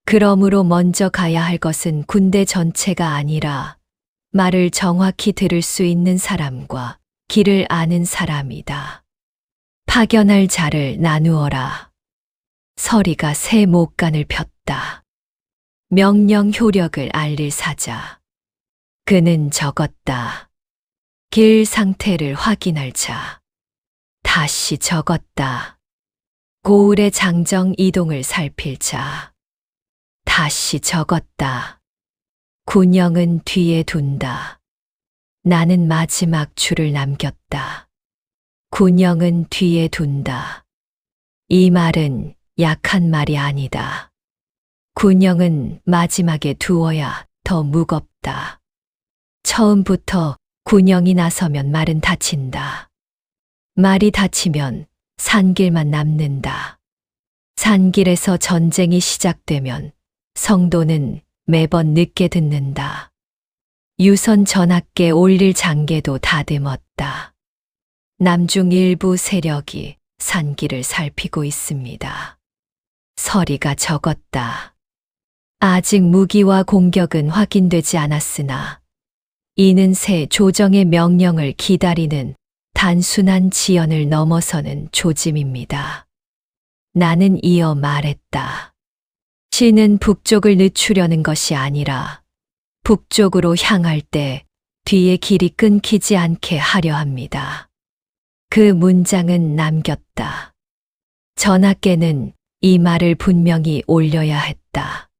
그러므로 먼저 가야 할 것은 군대 전체가 아니라 말을 정확히 들을 수 있는 사람과 길을 아는 사람이다. 파견할 자를 나누어라. 서리가 새 목간을 폈다. 명령 효력을 알릴 사자. 그는 적었다. 길 상태를 확인할 자. 다시 적었다. 고을의 장정 이동을 살필 자. 다시 적었다. 군영은 뒤에 둔다. 나는 마지막 줄을 남겼다. 군영은 뒤에 둔다. 이 말은 약한 말이 아니다. 군영은 마지막에 두어야 더 무겁다. 처음부터 군영이 나서면 말은 다친다. 말이 다치면 산길만 남는다. 산길에서 전쟁이 시작되면 성도는 매번 늦게 듣는다. 유선 전학계 올릴 장계도 다듬었다. 남중 일부 세력이 산길을 살피고 있습니다. 서리가 적었다. 아직 무기와 공격은 확인되지 않았으나 이는 새 조정의 명령을 기다리는 단순한 지연을 넘어서는 조짐입니다. 나는 이어 말했다. 신은 북쪽을 늦추려는 것이 아니라 북쪽으로 향할 때 뒤에 길이 끊기지 않게 하려 합니다. 그 문장은 남겼다. 전하께는 이 말을 분명히 올려야 했다.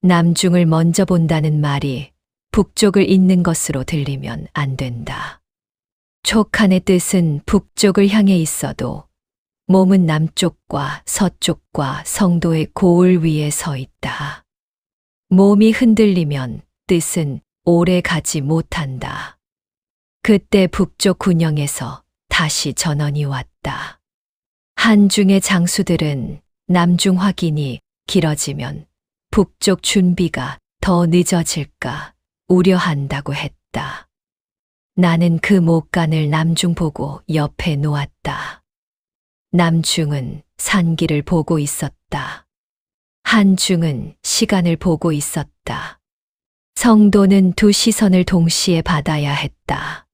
남중을 먼저 본다는 말이 북쪽을 잇는 것으로 들리면 안 된다. 촉한의 뜻은 북쪽을 향해 있어도 몸은 남쪽과 서쪽과 성도의 고을 위에 서 있다. 몸이 흔들리면 뜻은 오래 가지 못한다. 그때 북쪽 군영에서 다시 전원이 왔다. 한중의 장수들은 남중 확인이 길어지면 북쪽 준비가 더 늦어질까 우려한다고 했다. 나는 그 목간을 남중 보고 옆에 놓았다. 남중은 산길을 보고 있었다. 한중은 시간을 보고 있었다. 성도는 두 시선을 동시에 받아야 했다.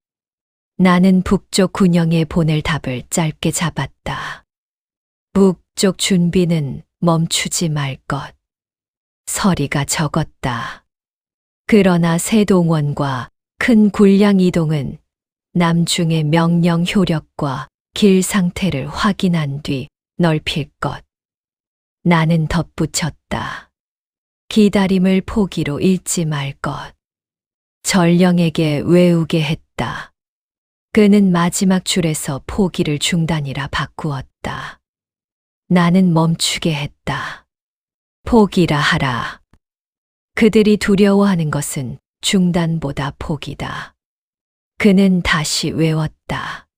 나는 북쪽 군영에 보낼 답을 짧게 잡았다. 북쪽 준비는 멈추지 말 것. 서리가 적었다. 그러나 세동원과 큰 군량 이동은 남중의 명령 효력과 길 상태를 확인한 뒤 넓힐 것. 나는 덧붙였다. 기다림을 포기로 읽지 말 것. 전령에게 외우게 했다. 그는 마지막 줄에서 포기를 중단이라 바꾸었다. 나는 멈추게 했다. 포기라 하라. 그들이 두려워하는 것은 중단보다 포기다. 그는 다시 외웠다.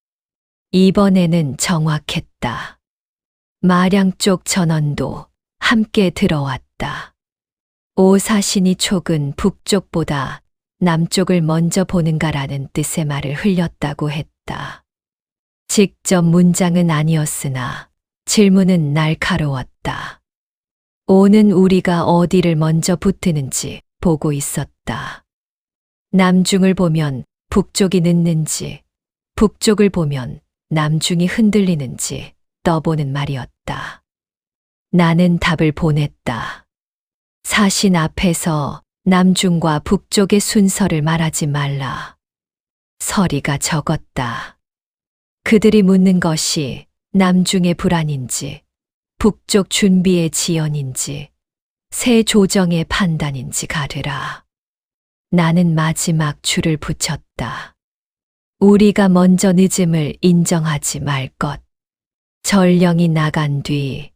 이번에는 정확했다. 마량 쪽 전원도 함께 들어왔다. 오사신이 촉은 북쪽보다 남쪽을 먼저 보는가라는 뜻의 말을 흘렸다고 했다. 직접 문장은 아니었으나 질문은 날카로웠다. 오는 우리가 어디를 먼저 붙드는지 보고 있었다. 남중을 보면 북쪽이 늦는지, 북쪽을 보면 남중이 흔들리는지 떠보는 말이었다. 나는 답을 보냈다. 사신 앞에서 남중과 북쪽의 순서를 말하지 말라. 서리가 적었다. 그들이 묻는 것이 남중의 불안인지, 북쪽 준비의 지연인지, 새 조정의 판단인지 가르라. 나는 마지막 줄을 붙였다. 우리가 먼저 늦음을 인정하지 말 것. 전령이 나간 뒤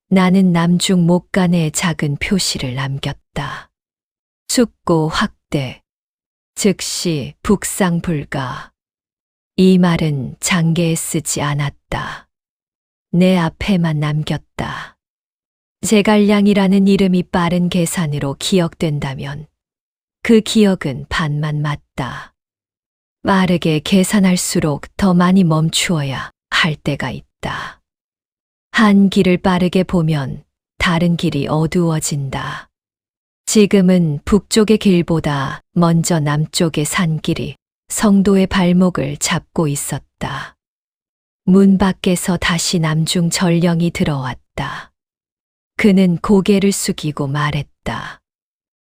나는 남중 목간에 작은 표시를 남겼다. 숙고 확대, 즉시 북상 불가. 이 말은 장계에 쓰지 않았다. 내 앞에만 남겼다. 제갈량이라는 이름이 빠른 계산으로 기억된다면 그 기억은 반만 맞다. 빠르게 계산할수록 더 많이 멈추어야 할 때가 있다. 한 길을 빠르게 보면 다른 길이 어두워진다. 지금은 북쪽의 길보다 먼저 남쪽의 산길이 성도의 발목을 잡고 있었다. 문 밖에서 다시 남중 전령이 들어왔다. 그는 고개를 숙이고 말했다.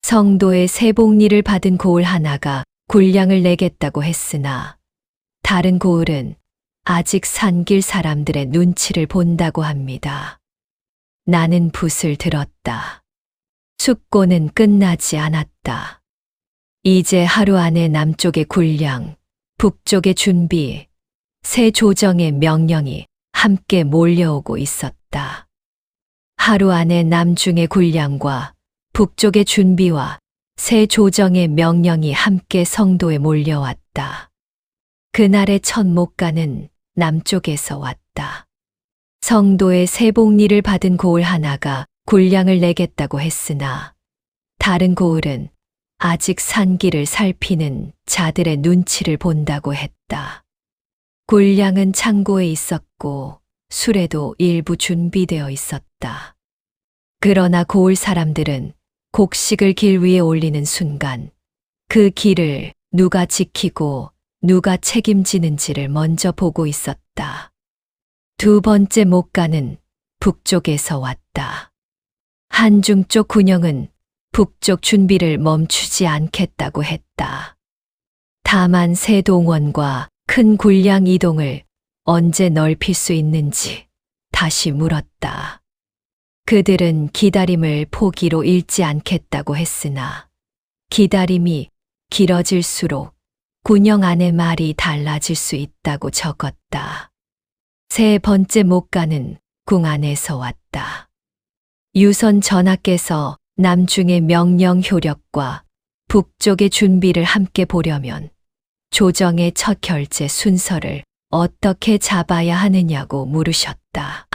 성도의 세복리를 받은 고을 하나가 군량을 내겠다고 했으나 다른 고을은 아직 산길 사람들의 눈치를 본다고 합니다. 나는 붓을 들었다. 숙고는 끝나지 않았다. 이제 하루 안에 남쪽의 군량, 북쪽의 준비, 새 조정의 명령이 함께 몰려오고 있었다. 하루 안에 남중의 군량과 북쪽의 준비와 새 조정의 명령이 함께 성도에 몰려왔다. 그날의 첫 목가는 남쪽에서 왔다. 성도의 세복리를 받은 고을 하나가 군량을 내겠다고 했으나 다른 고을은 아직 산길을 살피는 자들의 눈치를 본다고 했다. 군량은 창고에 있었고 수레도 일부 준비되어 있었다. 그러나 고을 사람들은 곡식을 길 위에 올리는 순간 그 길을 누가 지키고 누가 책임지는지를 먼저 보고 있었다. 두 번째 목가는 북쪽에서 왔다. 한중 쪽 군영은 북쪽 준비를 멈추지 않겠다고 했다. 다만 새 동원과 큰 군량 이동을 언제 넓힐 수 있는지 다시 물었다. 그들은 기다림을 포기로 잃지 않겠다고 했으나 기다림이 길어질수록 군영 안의 말이 달라질 수 있다고 적었다. 세 번째 목가는 궁 안에서 왔다. 유선 전하께서 남중의 명령 효력과 북쪽의 준비를 함께 보려면 조정의 첫 결제 순서를 어떻게 잡아야 하느냐고 물으셨다.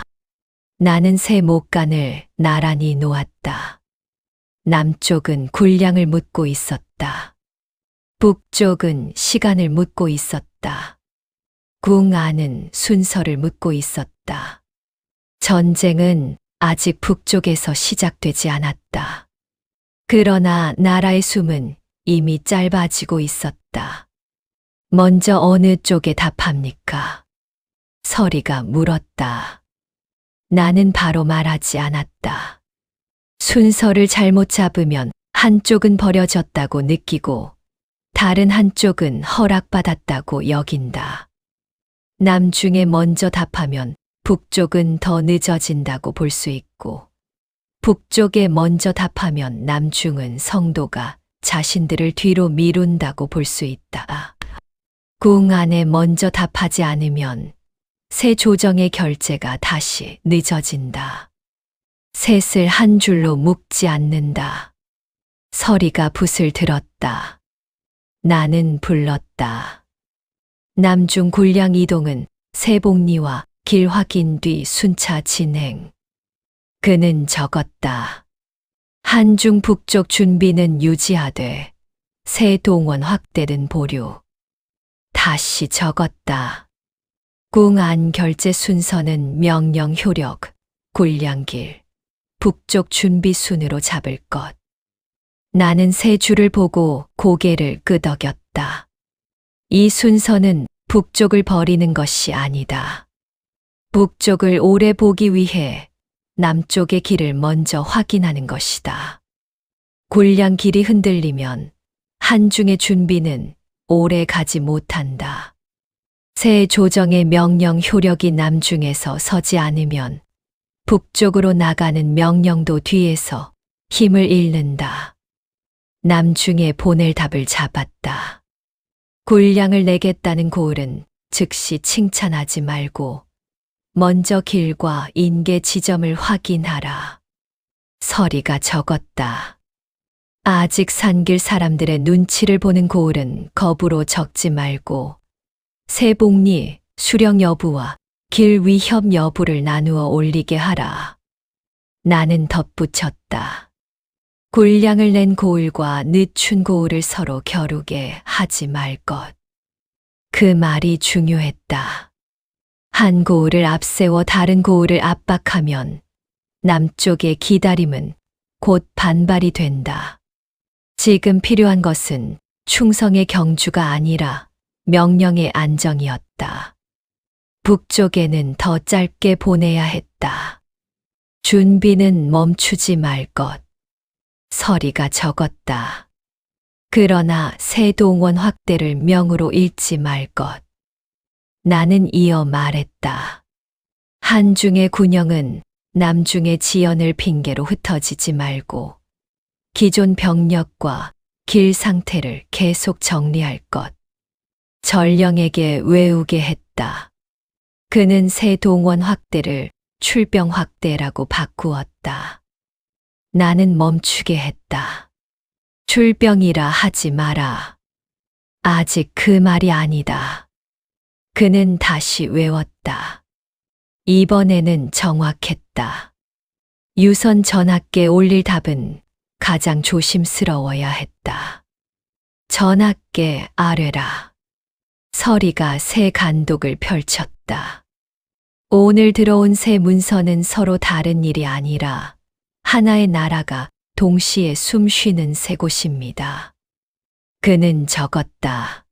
나는 새 목간을 나란히 놓았다. 남쪽은 군량을 묻고 있었다. 북쪽은 시간을 묻고 있었다. 궁 안은 순서를 묻고 있었다. 전쟁은 아직 북쪽에서 시작되지 않았다. 그러나 나라의 숨은 이미 짧아지고 있었다. 먼저 어느 쪽에 답합니까? 서리가 물었다. 나는 바로 말하지 않았다. 순서를 잘못 잡으면 한쪽은 버려졌다고 느끼고 다른 한쪽은 허락받았다고 여긴다. 남중에 먼저 답하면 북쪽은 더 늦어진다고 볼 수 있고 북쪽에 먼저 답하면 남중은 성도가 자신들을 뒤로 미룬다고 볼 수 있다. 궁 안에 먼저 답하지 않으면 새 조정의 결제가 다시 늦어진다. 셋을 한 줄로 묶지 않는다. 서리가 붓을 들었다. 나는 불렀다. 남중 군량 이동은 세복리와 길 확인 뒤 순차 진행. 그는 적었다. 한중 북쪽 준비는 유지하되 새 동원 확대는 보류. 다시 적었다. 궁안 결제 순서는 명령 효력, 군량길, 북쪽 준비 순으로 잡을 것. 나는 세 줄을 보고 고개를 끄덕였다. 이 순서는 북쪽을 버리는 것이 아니다. 북쪽을 오래 보기 위해 남쪽의 길을 먼저 확인하는 것이다. 군량 길이 흔들리면 한중의 준비는 오래 가지 못한다. 새 조정의 명령 효력이 남중에서 서지 않으면 북쪽으로 나가는 명령도 뒤에서 힘을 잃는다. 남중에 보낼 답을 잡았다. 군량을 내겠다는 고을은 즉시 칭찬하지 말고 먼저 길과 인계 지점을 확인하라. 서리가 적었다. 아직 산길 사람들의 눈치를 보는 고을은 겁으로 적지 말고 세복리, 수령 여부와 길 위협 여부를 나누어 올리게 하라. 나는 덧붙였다. 군량을 낸 고을과 늦춘 고을을 서로 겨루게 하지 말 것. 그 말이 중요했다. 한 고을을 앞세워 다른 고을을 압박하면 남쪽의 기다림은 곧 반발이 된다. 지금 필요한 것은 충성의 경주가 아니라 명령의 안정이었다. 북쪽에는 더 짧게 보내야 했다. 준비는 멈추지 말 것. 서리가 적었다. 그러나 새 동원 확대를 명으로 잃지 말 것. 나는 이어 말했다. 한중의 군영은 남중의 지연을 핑계로 흩어지지 말고 기존 병력과 길 상태를 계속 정리할 것. 전령에게 외우게 했다. 그는 새 동원 확대를 출병 확대라고 바꾸었다. 나는 멈추게 했다. 출병이라 하지 마라. 아직 그 말이 아니다. 그는 다시 외웠다. 이번에는 정확했다. 유선 전학께 올릴 답은 가장 조심스러워야 했다. 전학께 아뢰라. 서리가 새 간독을 펼쳤다. 오늘 들어온 새 문서는 서로 다른 일이 아니라 하나의 나라가 동시에 숨 쉬는 새 곳입니다. 그는 적었다.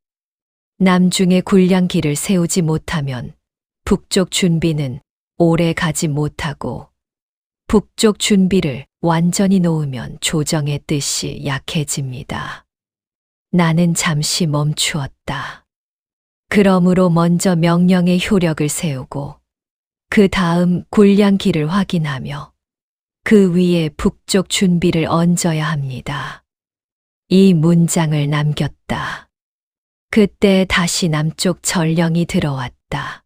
남중의 군량 길을 세우지 못하면 북쪽 준비는 오래 가지 못하고 북쪽 준비를 완전히 놓으면 조정의 뜻이 약해집니다. 나는 잠시 멈추었다. 그러므로 먼저 명령의 효력을 세우고 그 다음 군량 길을 확인하며 그 위에 북쪽 준비를 얹어야 합니다. 이 문장을 남겼다. 그때 다시 남쪽 전령이 들어왔다.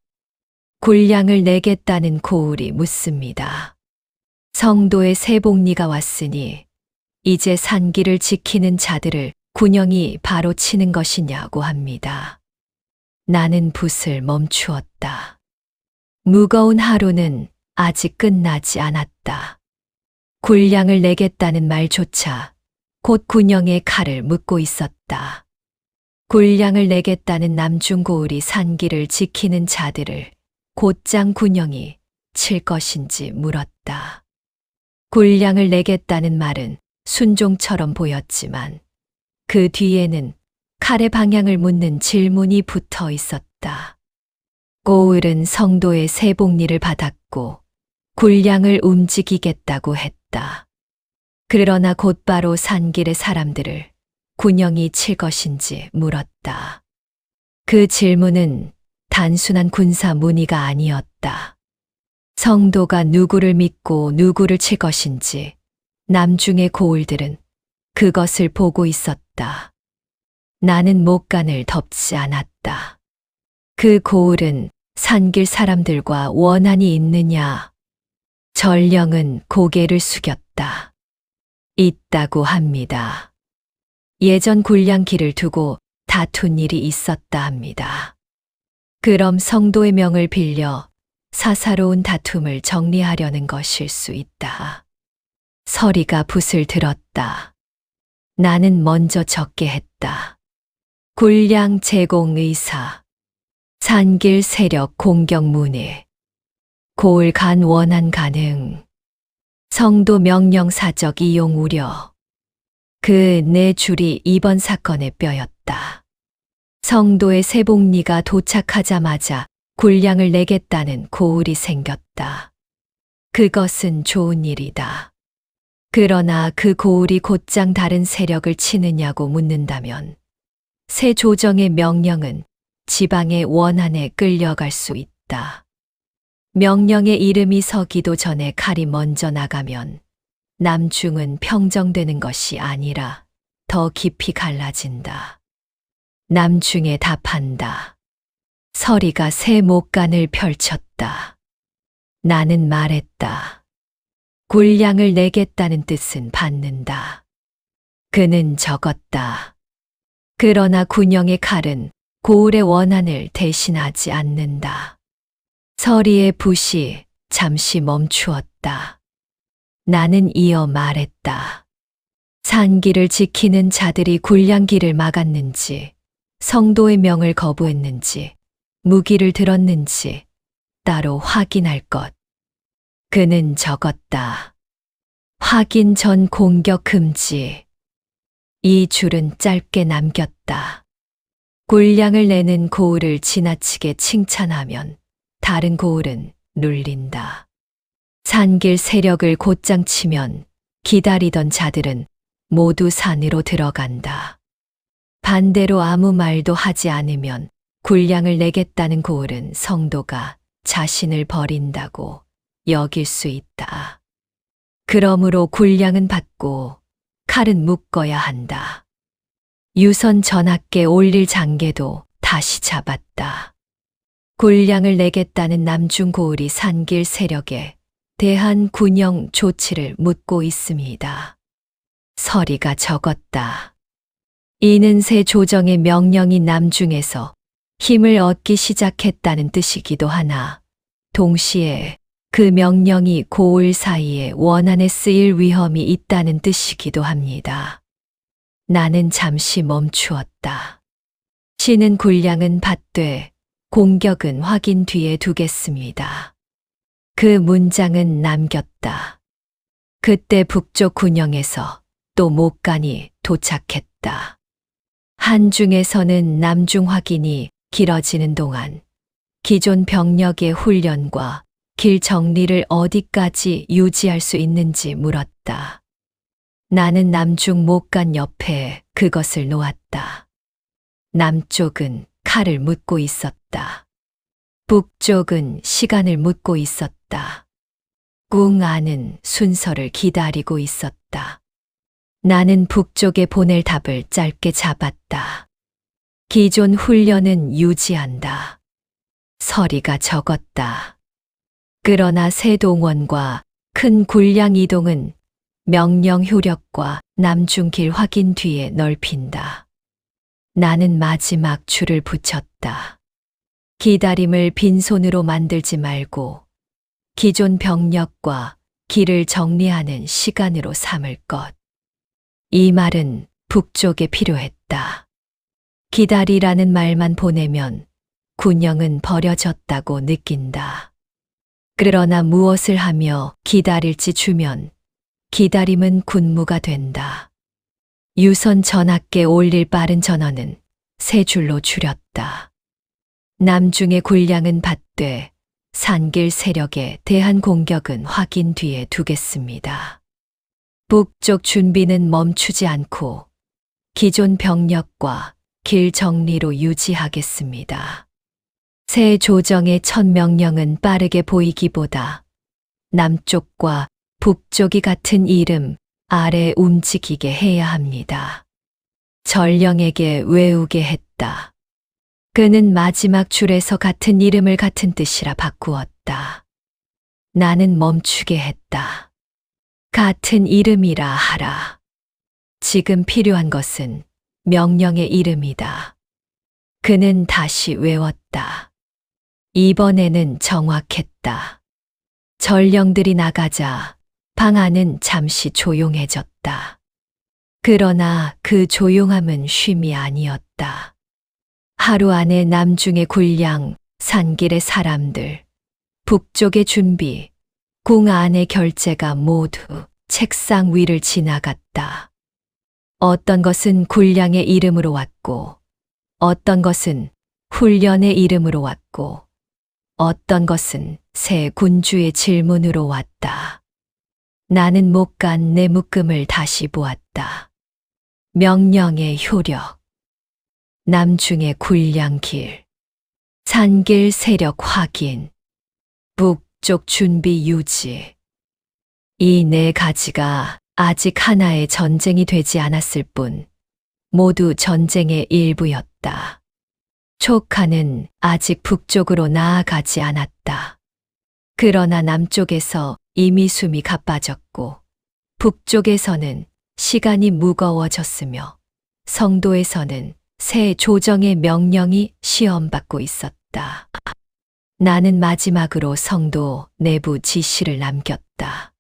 군량을 내겠다는 고을이 묻습니다. 성도의 세복리가 왔으니 이제 산길을 지키는 자들을 군영이 바로 치는 것이냐고 합니다. 나는 붓을 멈추었다. 무거운 하루는 아직 끝나지 않았다. 군량을 내겠다는 말조차 곧 군영의 칼을 묶고 있었다. 군량을 내겠다는 남중고을이 산길을 지키는 자들을 곧장 군영이 칠 것인지 물었다. 군량을 내겠다는 말은 순종처럼 보였지만 그 뒤에는 칼의 방향을 묻는 질문이 붙어 있었다. 고을은 성도의 세복리를 받았고 군량을 움직이겠다고 했다. 그러나 곧바로 산길의 사람들을 군영이 칠 것인지 물었다. 그 질문은 단순한 군사 문의가 아니었다. 성도가 누구를 믿고 누구를 칠 것인지 남중의 고을들은 그것을 보고 있었다. 나는 목간을 덮지 않았다. 그 고을은 산길 사람들과 원한이 있느냐? 전령은 고개를 숙였다. 있다고 합니다. 예전 군량길을 두고 다툰 일이 있었다 합니다. 그럼 성도의 명을 빌려 사사로운 다툼을 정리하려는 것일 수 있다. 서리가 붓을 들었다. 나는 먼저 적게 했다. 군량 제공 의사. 산길 세력 공격 문의. 고을 간 원한 가능. 성도 명령 사적 이용 우려. 그 네 줄이 이번 사건의 뼈였다. 성도의 세복리가 도착하자마자 군량을 내겠다는 고을이 생겼다. 그것은 좋은 일이다. 그러나 그 고을이 곧장 다른 세력을 치느냐고 묻는다면 새 조정의 명령은 지방의 원한에 끌려갈 수 있다. 명령의 이름이 서기도 전에 칼이 먼저 나가면 남중은 평정되는 것이 아니라 더 깊이 갈라진다. 남중에 답한다. 서리가 새 목간을 펼쳤다. 나는 말했다. 군량을 내겠다는 뜻은 받는다. 그는 적었다. 그러나 군영의 칼은 고을의 원한을 대신하지 않는다. 서리의 붓이 잠시 멈추었다. 나는 이어 말했다. 산길을 지키는 자들이 군량길을 막았는지, 성도의 명을 거부했는지, 무기를 들었는지 따로 확인할 것. 그는 적었다. 확인 전 공격 금지. 이 줄은 짧게 남겼다. 군량을 내는 고을을 지나치게 칭찬하면 다른 고을은 눌린다. 산길 세력을 곧장 치면 기다리던 자들은 모두 산으로 들어간다. 반대로 아무 말도 하지 않으면 군량을 내겠다는 고을은 성도가 자신을 버린다고 여길 수 있다. 그러므로 군량은 받고 칼은 묶어야 한다. 유선 전학계 올릴 장계도 다시 잡았다. 군량을 내겠다는 남중 고을이 산길 세력에 대한 군영 조치를 묻고 있습니다. 서리가 적었다. 이는 새 조정의 명령이 남중에서 힘을 얻기 시작했다는 뜻이기도 하나, 동시에 그 명령이 고을 사이에 원한에 쓰일 위험이 있다는 뜻이기도 합니다. 나는 잠시 멈추었다. 신은 군량은 받되 공격은 확인 뒤에 두겠습니다. 그 문장은 남겼다. 그때 북쪽 군영에서 또 목간이 도착했다. 한중에서는 남중 확인이 길어지는 동안 기존 병력의 훈련과 길 정리를 어디까지 유지할 수 있는지 물었다. 나는 남중 목간 옆에 그것을 놓았다. 남쪽은 칼을 묻고 있었다. 북쪽은 시간을 묻고 있었다. 궁 안은 순서를 기다리고 있었다. 나는 북쪽에 보낼 답을 짧게 잡았다. 기존 훈련은 유지한다. 서리가 적었다. 그러나 새 동원과 큰 군량 이동은 명령 효력과 남중길 확인 뒤에 넓힌다. 나는 마지막 줄을 붙였다. 기다림을 빈손으로 만들지 말고 기존 병력과 길을 정리하는 시간으로 삼을 것. 이 말은 북쪽에 필요했다. 기다리라는 말만 보내면 군영은 버려졌다고 느낀다. 그러나 무엇을 하며 기다릴지 주면 기다림은 군무가 된다. 유선 전학계 올릴 빠른 전원은 세 줄로 줄였다. 남중의 군량은 받되 산길 세력에 대한 공격은 확인 뒤에 두겠습니다. 북쪽 준비는 멈추지 않고 기존 병력과 길 정리로 유지하겠습니다. 새 조정의 첫 명령은 빠르게 보이기보다 남쪽과 북쪽이 같은 이름 아래 움직이게 해야 합니다. 전령에게 외우게 했다. 그는 마지막 줄에서 같은 이름을 같은 뜻이라 바꾸었다. 나는 멈추게 했다. 같은 이름이라 하라. 지금 필요한 것은 명령의 이름이다. 그는 다시 외웠다. 이번에는 정확했다. 전령들이 나가자 방 안은 잠시 조용해졌다. 그러나 그 조용함은 쉼이 아니었다. 하루 안에 남중의 군량, 산길의 사람들, 북쪽의 준비, 궁 안의 결제가 모두 책상 위를 지나갔다. 어떤 것은 군량의 이름으로 왔고, 어떤 것은 훈련의 이름으로 왔고, 어떤 것은 새 군주의 질문으로 왔다. 나는 못 간 내 묶음을 다시 보았다. 명령의 효력, 남중의 군량길, 산길 세력 확인, 북쪽 준비 유지. 이 네 가지가 아직 하나의 전쟁이 되지 않았을 뿐 모두 전쟁의 일부였다. 촉하는 아직 북쪽으로 나아가지 않았다. 그러나 남쪽에서 이미 숨이 가빠졌고 북쪽에서는 시간이 무거워졌으며 성도에서는 새 조정의 명령이 시험받고 있었다. 나는 마지막으로 성도 내부 지시를 남겼다.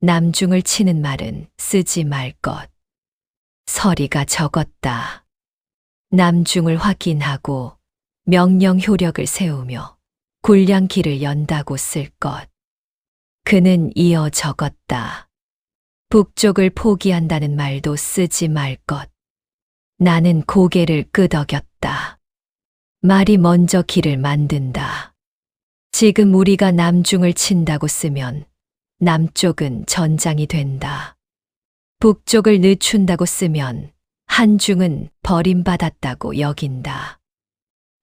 남중을 치는 말은 쓰지 말 것. 서리가 적었다. 남중을 확인하고 명령 효력을 세우며 군량길을 연다고 쓸 것. 그는 이어 적었다. 북쪽을 포기한다는 말도 쓰지 말 것. 나는 고개를 끄덕였다. 말이 먼저 길을 만든다. 지금 우리가 남중을 친다고 쓰면 남쪽은 전장이 된다. 북쪽을 늦춘다고 쓰면 한중은 버림받았다고 여긴다.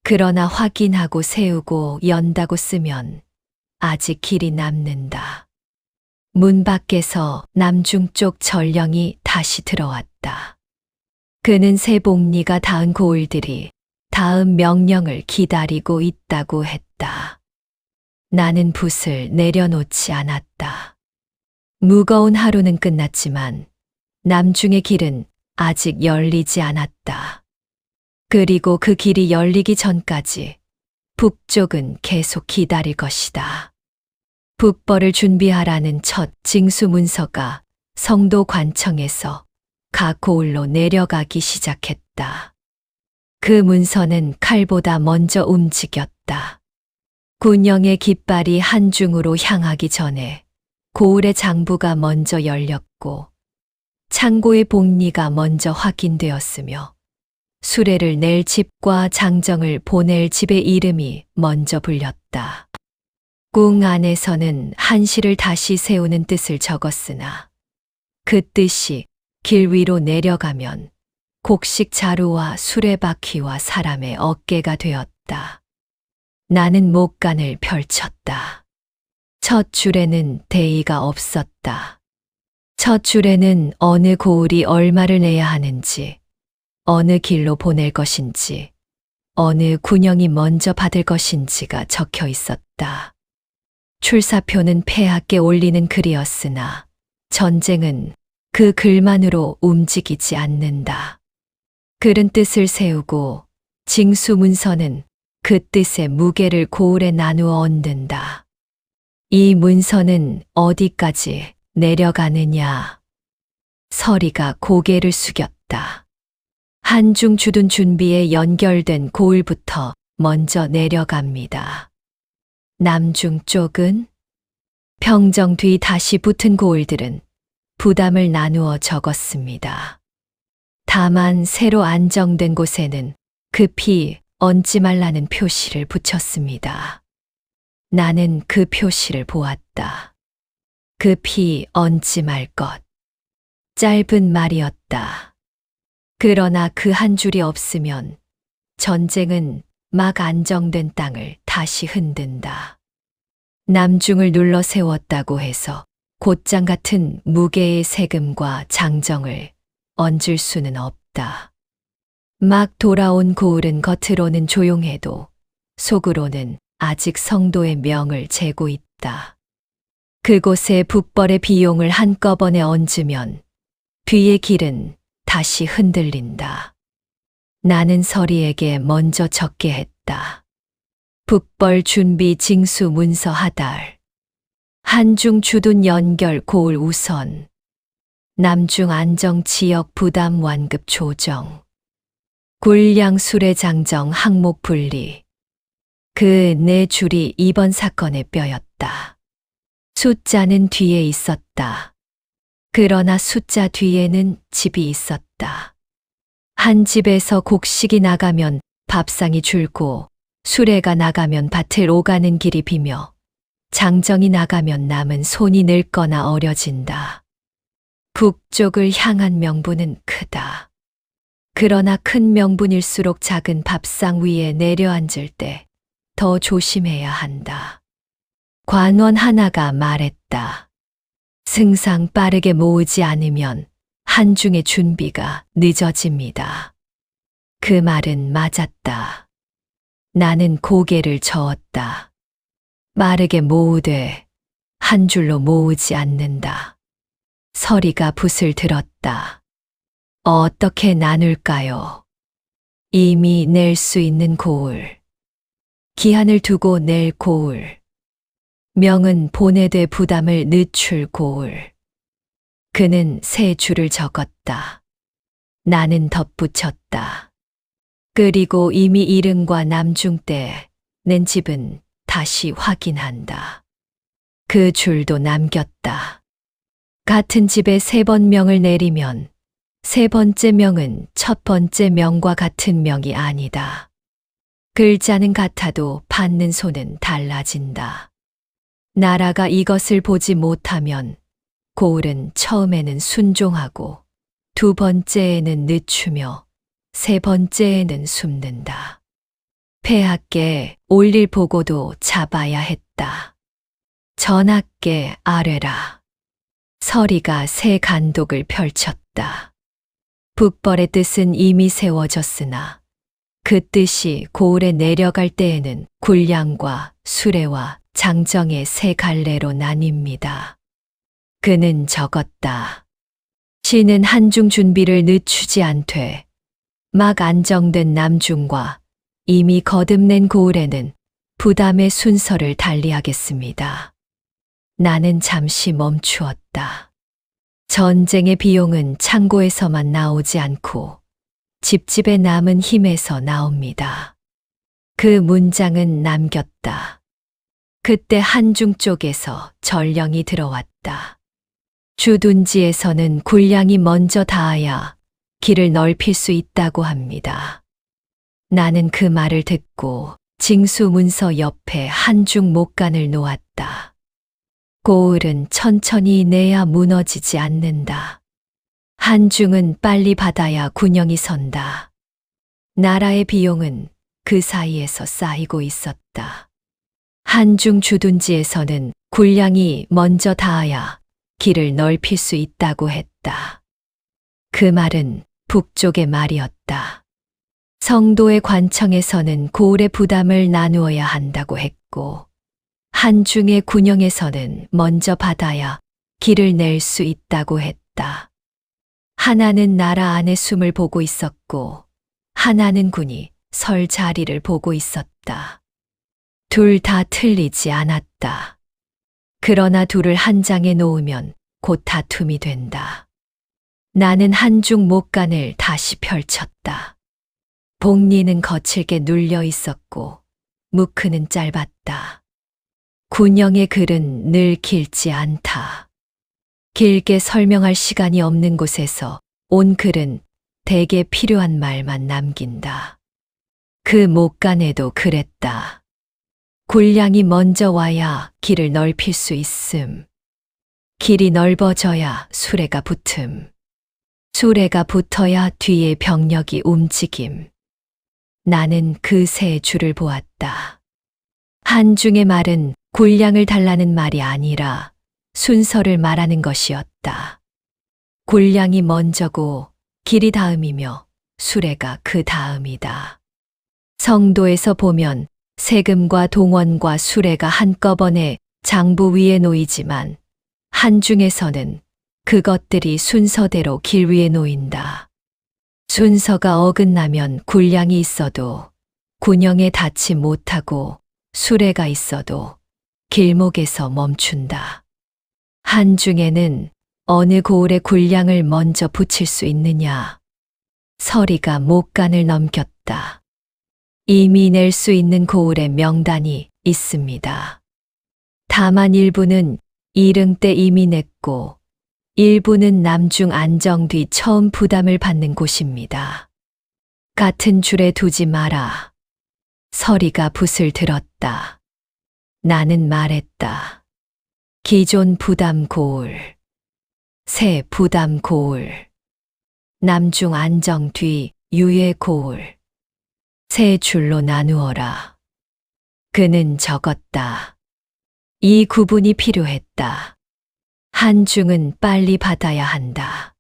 그러나 확인하고 세우고 연다고 쓰면 아직 길이 남는다. 문 밖에서 남중 쪽 전령이 다시 들어왔다. 그는 새 복리가 닿은 고을들이 다음 명령을 기다리고 있다고 했다. 나는 붓을 내려놓지 않았다. 무거운 하루는 끝났지만 남중의 길은 아직 열리지 않았다. 그리고 그 길이 열리기 전까지 북쪽은 계속 기다릴 것이다. 북벌을 준비하라는 첫 징수 문서가 성도 관청에서 각 고을로 내려가기 시작했다. 그 문서는 칼보다 먼저 움직였다. 군영의 깃발이 한중으로 향하기 전에 고을의 장부가 먼저 열렸고 창고의 복리가 먼저 확인되었으며 수레를 낼 집과 장정을 보낼 집의 이름이 먼저 불렸다. 궁 안에서는 한시를 다시 세우는 뜻을 적었으나 그 뜻이 길 위로 내려가면 곡식 자루와 수레바퀴와 사람의 어깨가 되었다. 나는 목간을 펼쳤다. 첫 줄에는 대의가 없었다. 첫 줄에는 어느 고을이 얼마를 내야 하는지, 어느 길로 보낼 것인지, 어느 군영이 먼저 받을 것인지가 적혀 있었다. 출사표는 폐하께 올리는 글이었으나 전쟁은 그 글만으로 움직이지 않는다. 글은 뜻을 세우고 징수문서는 그 뜻의 무게를 고을에 나누어 얹는다. 이 문서는 어디까지 내려가느냐? 서리가 고개를 숙였다. 한중 주둔 준비에 연결된 고을부터 먼저 내려갑니다. 남중 쪽은? 평정 뒤 다시 붙은 고을들은 부담을 나누어 적었습니다. 다만 새로 안정된 곳에는 급히 얹지 말라는 표시를 붙였습니다. 나는 그 표시를 보았다. 급히 얹지 말 것. 짧은 말이었다. 그러나 그 한 줄이 없으면 전쟁은 막 안정된 땅을 다시 흔든다. 남중을 눌러 세웠다고 해서 곧장 같은 무게의 세금과 장정을 얹을 수는 없다. 막 돌아온 고을은 겉으로는 조용해도 속으로는 아직 성도의 명을 재고 있다. 그곳에 북벌의 비용을 한꺼번에 얹으면 뒤의 길은 다시 흔들린다. 나는 서리에게 먼저 적게 했다. 북벌 준비 징수 문서 하달. 한중 주둔 연결 고을 우선. 남중 안정 지역 부담 완급 조정. 굴량 수레 장정 항목 분리. 그 네 줄이 이번 사건의 뼈였다. 숫자는 뒤에 있었다. 그러나 숫자 뒤에는 집이 있었다. 한 집에서 곡식이 나가면 밥상이 줄고, 수레가 나가면 밭을 오가는 길이 비며, 장정이 나가면 남은 손이 늙거나 어려진다. 북쪽을 향한 명분은 크다. 그러나 큰 명분일수록 작은 밥상 위에 내려앉을 때 더 조심해야 한다. 관원 하나가 말했다. 승상 빠르게 모으지 않으면 한중의 준비가 늦어집니다. 그 말은 맞았다. 나는 고개를 저었다. 빠르게 모으되 한 줄로 모으지 않는다. 서리가 붓을 들었다. 어떻게 나눌까요? 이미 낼 수 있는 고을. 기한을 두고 낼 고을. 명은 보내되 부담을 늦출 고을. 그는 세 줄을 적었다. 나는 덧붙였다. 그리고 이미 이른과 남중 때 낸 집은 다시 확인한다. 그 줄도 남겼다. 같은 집에 세 번 명을 내리면 세 번째 명은 첫 번째 명과 같은 명이 아니다. 글자는 같아도 받는 손은 달라진다. 나라가 이것을 보지 못하면 고을은 처음에는 순종하고 두 번째에는 늦추며 세 번째에는 숨는다. 폐하께 올릴 보고도 잡아야 했다. 전하께 아뢰라. 서리가 새 간독을 펼쳤다. 북벌의 뜻은 이미 세워졌으나 그 뜻이 고을에 내려갈 때에는 굴량과 수레와 장정의 세 갈래로 나뉩니다. 그는 적었다. 시는 한중 준비를 늦추지 않되 막 안정된 남중과 이미 거듭낸 고을에는 부담의 순서를 달리하겠습니다. 나는 잠시 멈추었다. 전쟁의 비용은 창고에서만 나오지 않고 집집에 남은 힘에서 나옵니다. 그 문장은 남겼다. 그때 한중 쪽에서 전령이 들어왔다. 주둔지에서는 굴량이 먼저 닿아야 길을 넓힐 수 있다고 합니다. 나는 그 말을 듣고 징수문서 옆에 한중 목간을 놓았다. 고을은 천천히 내야 무너지지 않는다. 한중은 빨리 받아야 군영이 선다. 나라의 비용은 그 사이에서 쌓이고 있었다. 한중 주둔지에서는 굴량이 먼저 닿아야 길을 넓힐 수 있다고 했다. 그 말은 북쪽의 말이었다. 성도의 관청에서는 고을의 부담을 나누어야 한다고 했고, 한중의 군영에서는 먼저 받아야 길을 낼 수 있다고 했다. 하나는 나라 안의 숨을 보고 있었고, 하나는 군이 설 자리를 보고 있었다. 둘 다 틀리지 않았다. 그러나 둘을 한 장에 놓으면 곧 다툼이 된다. 나는 한중 목간을 다시 펼쳤다. 복리는 거칠게 눌려 있었고, 무크는 짧았다. 군영의 글은 늘 길지 않다. 길게 설명할 시간이 없는 곳에서 온 글은 대개 필요한 말만 남긴다. 그 목간에도 그랬다. 굴량이 먼저 와야 길을 넓힐 수 있음. 길이 넓어져야 수레가 붙음. 수레가 붙어야 뒤에 병력이 움직임. 나는 그 세 줄을 보았다. 한중의 말은 굴량을 달라는 말이 아니라 순서를 말하는 것이었다. 굴량이 먼저고 길이 다음이며 수레가 그 다음이다. 성도에서 보면 세금과 동원과 수레가 한꺼번에 장부 위에 놓이지만 한중에서는 그것들이 순서대로 길 위에 놓인다. 순서가 어긋나면 굴량이 있어도 군영에 닿지 못하고 수레가 있어도 길목에서 멈춘다. 한중에는 어느 고을의 군량을 먼저 붙일 수 있느냐. 서리가 목간을 넘겼다. 이미 낼 수 있는 고을의 명단이 있습니다. 다만 일부는 이릉 때 이미 냈고 일부는 남중 안정 뒤 처음 부담을 받는 곳입니다. 같은 줄에 두지 마라. 서리가 붓을 들었다. 나는 말했다. 기존 부담 고을, 새 부담 고을, 남중 안정 뒤 유예 고을, 세 줄로 나누어라. 그는 적었다. 이 구분이 필요했다. 한중은 빨리 받아야 한다.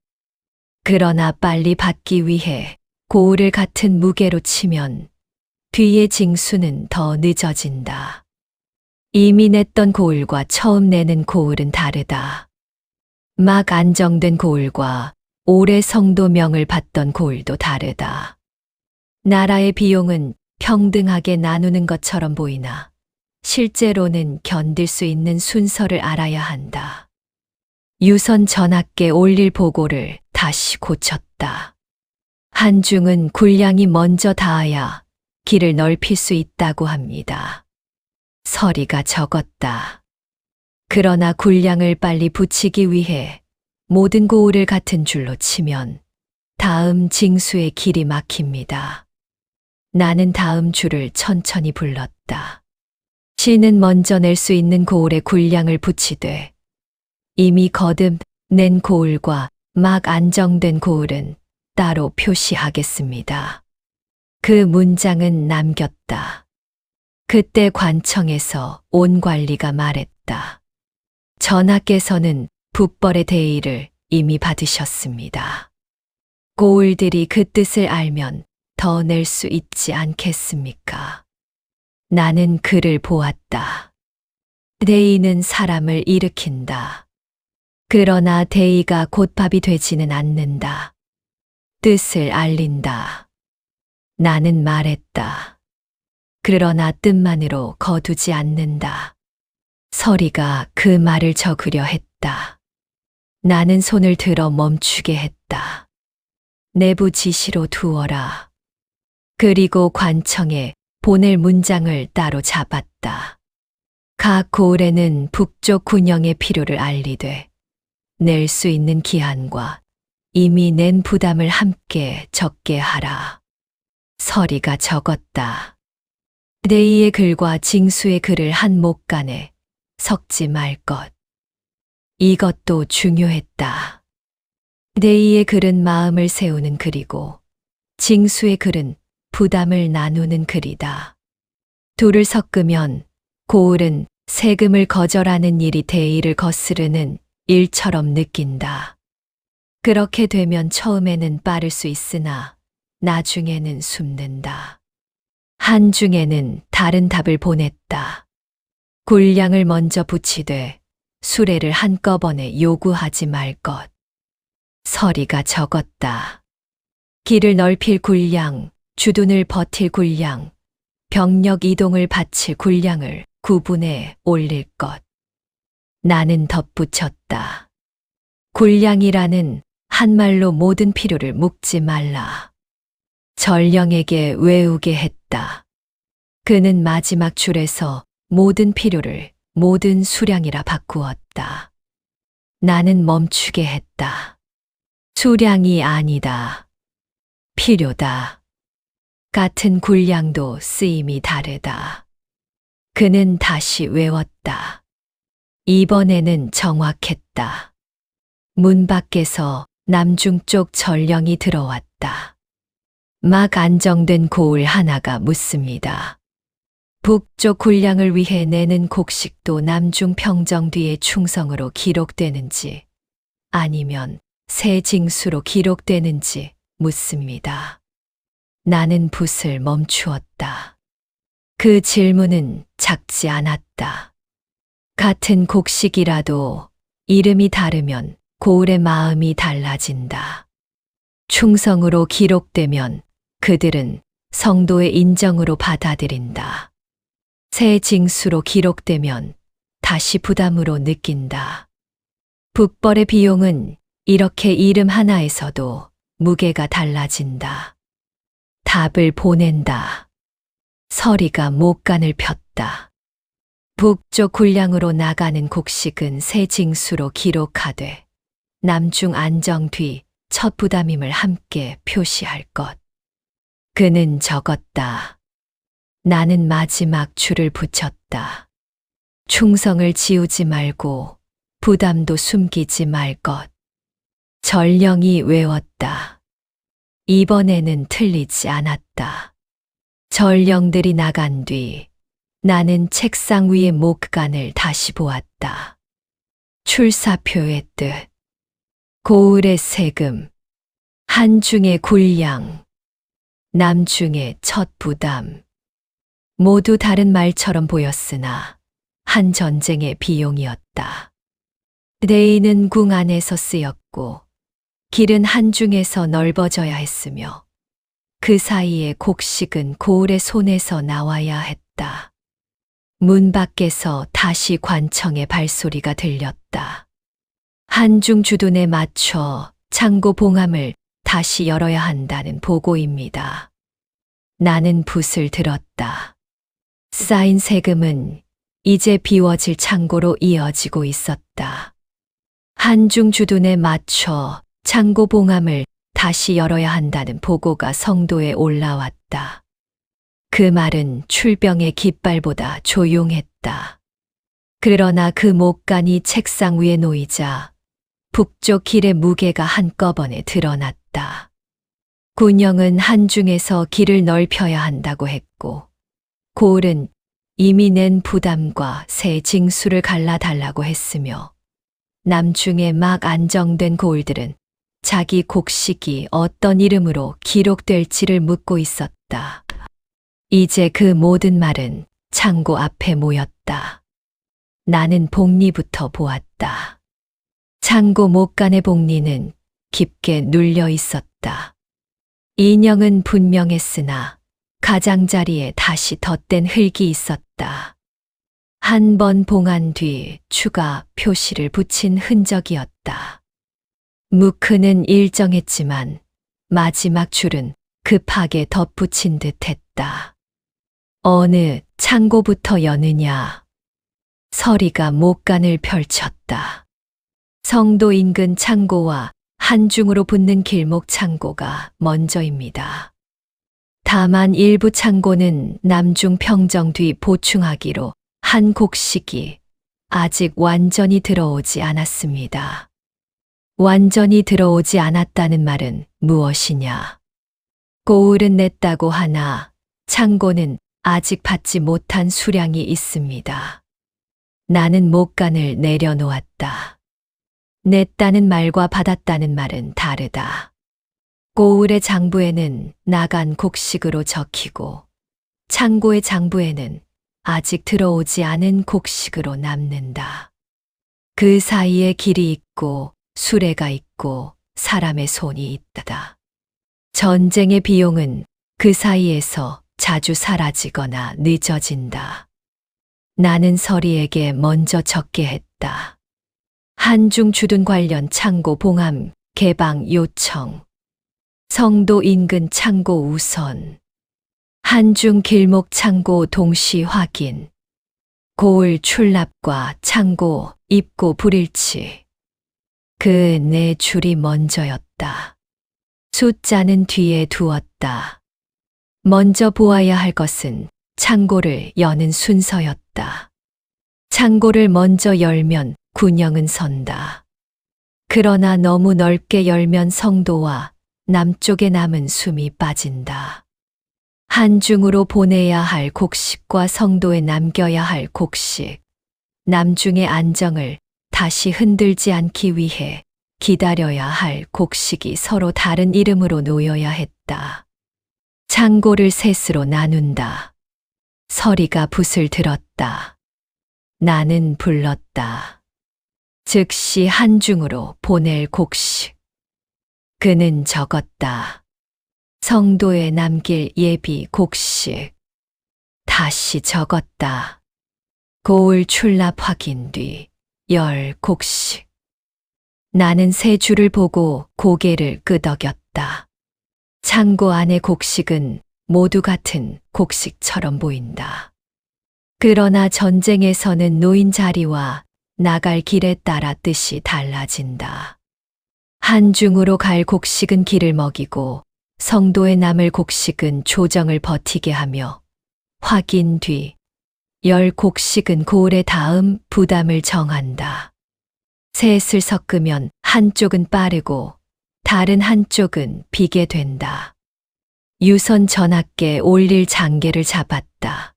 그러나 빨리 받기 위해 고을을 같은 무게로 치면 뒤의 징수는 더 늦어진다. 이미 냈던 고을과 처음 내는 고을은 다르다. 막 안정된 고을과 오래 성도명을 받던 고을도 다르다. 나라의 비용은 평등하게 나누는 것처럼 보이나 실제로는 견딜 수 있는 순서를 알아야 한다. 유선 전학께 올릴 보고를 다시 고쳤다. 한중은 군량이 먼저 닿아야 길을 넓힐 수 있다고 합니다. 서리가 적었다. 그러나 군량을 빨리 붙이기 위해 모든 고을을 같은 줄로 치면 다음 징수의 길이 막힙니다. 나는 다음 줄을 천천히 불렀다. 시는 먼저 낼 수 있는 고을의 군량을 붙이되 이미 거듭 낸 고을과 막 안정된 고을은 따로 표시하겠습니다. 그 문장은 남겼다. 그때 관청에서 온 관리가 말했다. 전하께서는 북벌의 대의를 이미 받으셨습니다. 고을들이 그 뜻을 알면 더 낼 수 있지 않겠습니까? 나는 그를 보았다. 대의는 사람을 일으킨다. 그러나 대의가 곧밥이 되지는 않는다. 뜻을 알린다. 나는 말했다. 그러나 뜻만으로 거두지 않는다. 서리가 그 말을 적으려 했다. 나는 손을 들어 멈추게 했다. 내부 지시로 두어라. 그리고 관청에 보낼 문장을 따로 잡았다. 각 고을에는 북쪽 군영의 필요를 알리되 낼 수 있는 기한과 이미 낸 부담을 함께 적게 하라. 서리가 적었다. 대의의 글과 징수의 글을 한 목간에 섞지 말 것. 이것도 중요했다. 대의의 글은 마음을 세우는 글이고 징수의 글은 부담을 나누는 글이다. 둘을 섞으면 고을은 세금을 거절하는 일이 대의를 거스르는 일처럼 느낀다. 그렇게 되면 처음에는 빠를 수 있으나 나중에는 숨는다. 한중에는 다른 답을 보냈다. 군량을 먼저 붙이되 수레를 한꺼번에 요구하지 말 것. 서리가 적었다. 길을 넓힐 군량, 주둔을 버틸 군량, 병력 이동을 바칠 군량을 구분해 올릴 것. 나는 덧붙였다. 군량이라는 한말로 모든 필요를 묻지 말라. 전령에게 외우게 했다. 그는 마지막 줄에서 모든 필요를 모든 수량이라 바꾸었다. 나는 멈추게 했다. 수량이 아니다. 필요다. 같은 군량도 쓰임이 다르다. 그는 다시 외웠다. 이번에는 정확했다. 문 밖에서 남중 쪽 전령이 들어왔다. 막 안정된 고을 하나가 묻습니다. 북쪽 군량을 위해 내는 곡식도 남중 평정 뒤에 충성으로 기록되는지 아니면 새 징수로 기록되는지 묻습니다. 나는 붓을 멈추었다. 그 질문은 작지 않았다. 같은 곡식이라도 이름이 다르면 고을의 마음이 달라진다. 충성으로 기록되면 그들은 성도의 인정으로 받아들인다. 새 징수로 기록되면 다시 부담으로 느낀다. 북벌의 비용은 이렇게 이름 하나에서도 무게가 달라진다. 답을 보낸다. 서리가 목간을 폈다. 북쪽 군량으로 나가는 곡식은 새 징수로 기록하되 남중 안정 뒤 첫 부담임을 함께 표시할 것. 그는 적었다. 나는 마지막 줄을 붙였다. 충성을 지우지 말고 부담도 숨기지 말 것. 전령이 외웠다. 이번에는 틀리지 않았다. 전령들이 나간 뒤 나는 책상 위의 목간을 다시 보았다. 출사표의 뜻. 고을의 세금, 한중의 군량, 남중의 첫 부담. 모두 다른 말처럼 보였으나 한 전쟁의 비용이었다. 레이는 궁 안에서 쓰였고 길은 한중에서 넓어져야 했으며 그 사이에 곡식은 고을의 손에서 나와야 했다. 문 밖에서 다시 관청의 발소리가 들렸다. 한중 주둔에 맞춰 창고 봉함을 다시 열어야 한다는 보고입니다. 나는 붓을 들었다. 쌓인 세금은 이제 비워질 창고로 이어지고 있었다. 한중 주둔에 맞춰 창고 봉함을 다시 열어야 한다는 보고가 성도에 올라왔다. 그 말은 출병의 깃발보다 조용했다. 그러나 그 목간이 책상 위에 놓이자 북쪽 길의 무게가 한꺼번에 드러났다. 군영은 한중에서 길을 넓혀야 한다고 했고 고을은 이미 낸 부담과 새 징수를 갈라달라고 했으며 남중에 막 안정된 고을들은 자기 곡식이 어떤 이름으로 기록될지를 묻고 있었다. 이제 그 모든 말은 창고 앞에 모였다. 나는 복리부터 보았다. 창고 목간의 복리는 깊게 눌려 있었다. 인형은 분명했으나 가장자리에 다시 덧댄 흙이 있었다. 한 번 봉한 뒤 추가 표시를 붙인 흔적이었다. 무크는 일정했지만 마지막 줄은 급하게 덧붙인 듯했다. 어느 창고부터 여느냐? 서리가 목간을 펼쳤다. 성도 인근 창고와 한중으로 붙는 길목 창고가 먼저입니다. 다만 일부 창고는 남중 평정 뒤 보충하기로 한 곡식이 아직 완전히 들어오지 않았습니다. 완전히 들어오지 않았다는 말은 무엇이냐? 고을은 냈다고 하나 창고는 아직 받지 못한 수량이 있습니다. 나는 목간을 내려놓았다. 냈다는 말과 받았다는 말은 다르다. 고을의 장부에는 나간 곡식으로 적히고 창고의 장부에는 아직 들어오지 않은 곡식으로 남는다. 그 사이에 길이 있고 수레가 있고 사람의 손이 있다. 전쟁의 비용은 그 사이에서 자주 사라지거나 늦어진다. 나는 서리에게 먼저 적게 했다. 한중 주둔 관련 창고 봉함 개방 요청. 성도 인근 창고 우선. 한중 길목 창고 동시 확인. 고을 출납과 창고 입고 불일치. 그 네 줄이 먼저였다. 숫자는 뒤에 두었다. 먼저 보아야 할 것은 창고를 여는 순서였다. 창고를 먼저 열면 군영은 선다. 그러나 너무 넓게 열면 성도와 남쪽에 남은 숨이 빠진다. 한중으로 보내야 할 곡식과 성도에 남겨야 할 곡식, 남중의 안정을 다시 흔들지 않기 위해 기다려야 할 곡식이 서로 다른 이름으로 놓여야 했다. 창고를 셋으로 나눈다. 서리가 붓을 들었다. 나는 불렀다. 즉시 한중으로 보낼 곡식. 그는 적었다. 성도에 남길 예비 곡식. 다시 적었다. 고을 출납 확인 뒤 10곡씩. 나는 세 줄을 보고 고개를 끄덕였다. 창고 안의 곡식은 모두 같은 곡식처럼 보인다. 그러나 전쟁에서는 놓인 자리와 나갈 길에 따라 뜻이 달라진다. 한중으로 갈 곡식은 길을 먹이고 성도에 남을 곡식은 조정을 버티게 하며 확인 뒤 10곡식은 고을의 다음 부담을 정한다. 셋을 섞으면 한쪽은 빠르고 다른 한쪽은 비게 된다. 유선 전압계 올릴 장계를 잡았다.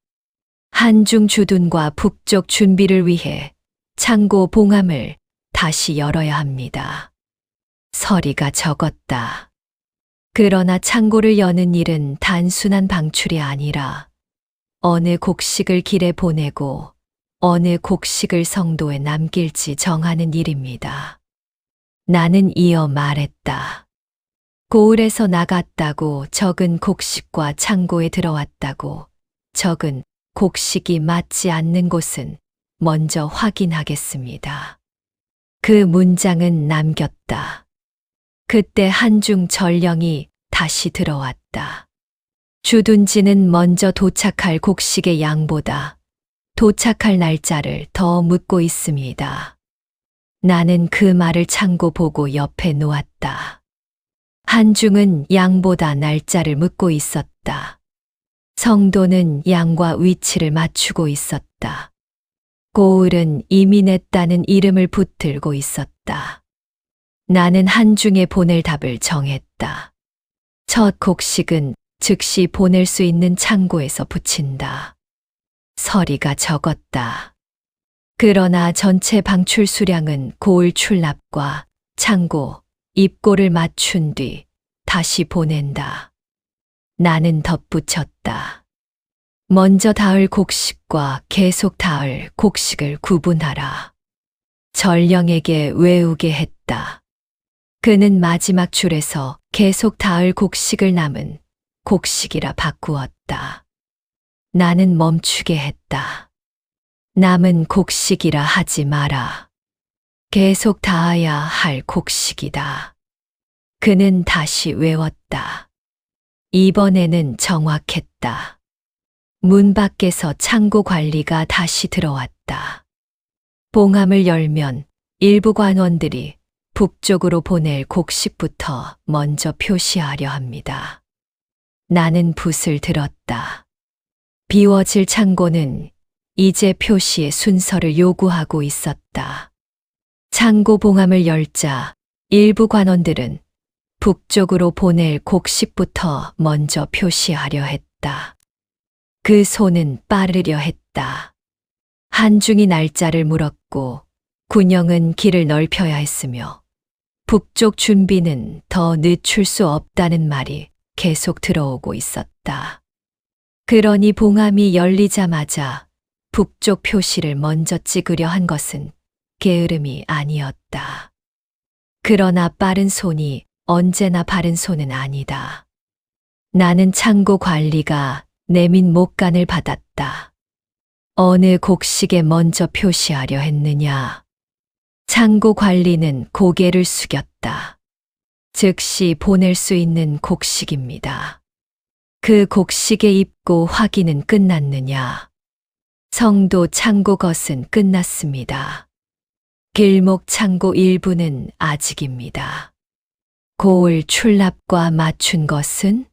한중 주둔과 북쪽 준비를 위해 창고 봉함을 다시 열어야 합니다. 서리가 적었다. 그러나 창고를 여는 일은 단순한 방출이 아니라 어느 곡식을 길에 보내고 어느 곡식을 성도에 남길지 정하는 일입니다. 나는 이어 말했다. 고을에서 나갔다고 적은 곡식과 창고에 들어왔다고 적은 곡식이 맞지 않는 곳은 먼저 확인하겠습니다. 그 문장은 남겼다. 그때 한중 전령이 다시 들어왔다. 주둔지는 먼저 도착할 곡식의 양보다 도착할 날짜를 더 묻고 있습니다. 나는 그 말을 창고 보고 옆에 놓았다. 한중은 양보다 날짜를 묻고 있었다. 성도는 양과 위치를 맞추고 있었다. 고을은 이미 냈다는 이름을 붙들고 있었다. 나는 한중에 보낼 답을 정했다. 첫 곡식은 즉시 보낼 수 있는 창고에서 붙인다. 서리가 적었다. 그러나 전체 방출 수량은 고을 출납과 창고, 입고를 맞춘 뒤 다시 보낸다. 나는 덧붙였다. 먼저 닿을 곡식과 계속 닿을 곡식을 구분하라. 전령에게 외우게 했다. 그는 마지막 줄에서 계속 닿을 곡식을 남은 곡식이라 바꾸었다. 나는 멈추게 했다. 남은 곡식이라 하지 마라. 계속 닿아야 할 곡식이다. 그는 다시 외웠다. 이번에는 정확했다. 문 밖에서 창고 관리가 다시 들어왔다. 봉함을 열면 일부 관원들이 북쪽으로 보낼 곡식부터 먼저 표시하려 합니다. 나는 붓을 들었다. 비워질 창고는 이제 표시의 순서를 요구하고 있었다. 창고 봉함을 열자 일부 관원들은 북쪽으로 보낼 곡식부터 먼저 표시하려 했다. 그 손은 빠르려 했다. 한중이 날짜를 물었고 군영은 길을 넓혀야 했으며 북쪽 준비는 더 늦출 수 없다는 말이 계속 들어오고 있었다. 그러니 봉함이 열리자마자 북쪽 표시를 먼저 찍으려 한 것은 게으름이 아니었다. 그러나 빠른 손이 언제나 바른 손은 아니다. 나는 창고 관리가 내민 목간을 받았다. 어느 곡식에 먼저 표시하려 했느냐? 창고 관리는 고개를 숙였다. 즉시 보낼 수 있는 곡식입니다. 그 곡식에 입고 확인은 끝났느냐? 성도 창고 것은 끝났습니다. 길목 창고 일부는 아직입니다. 고을 출납과 맞춘 것은?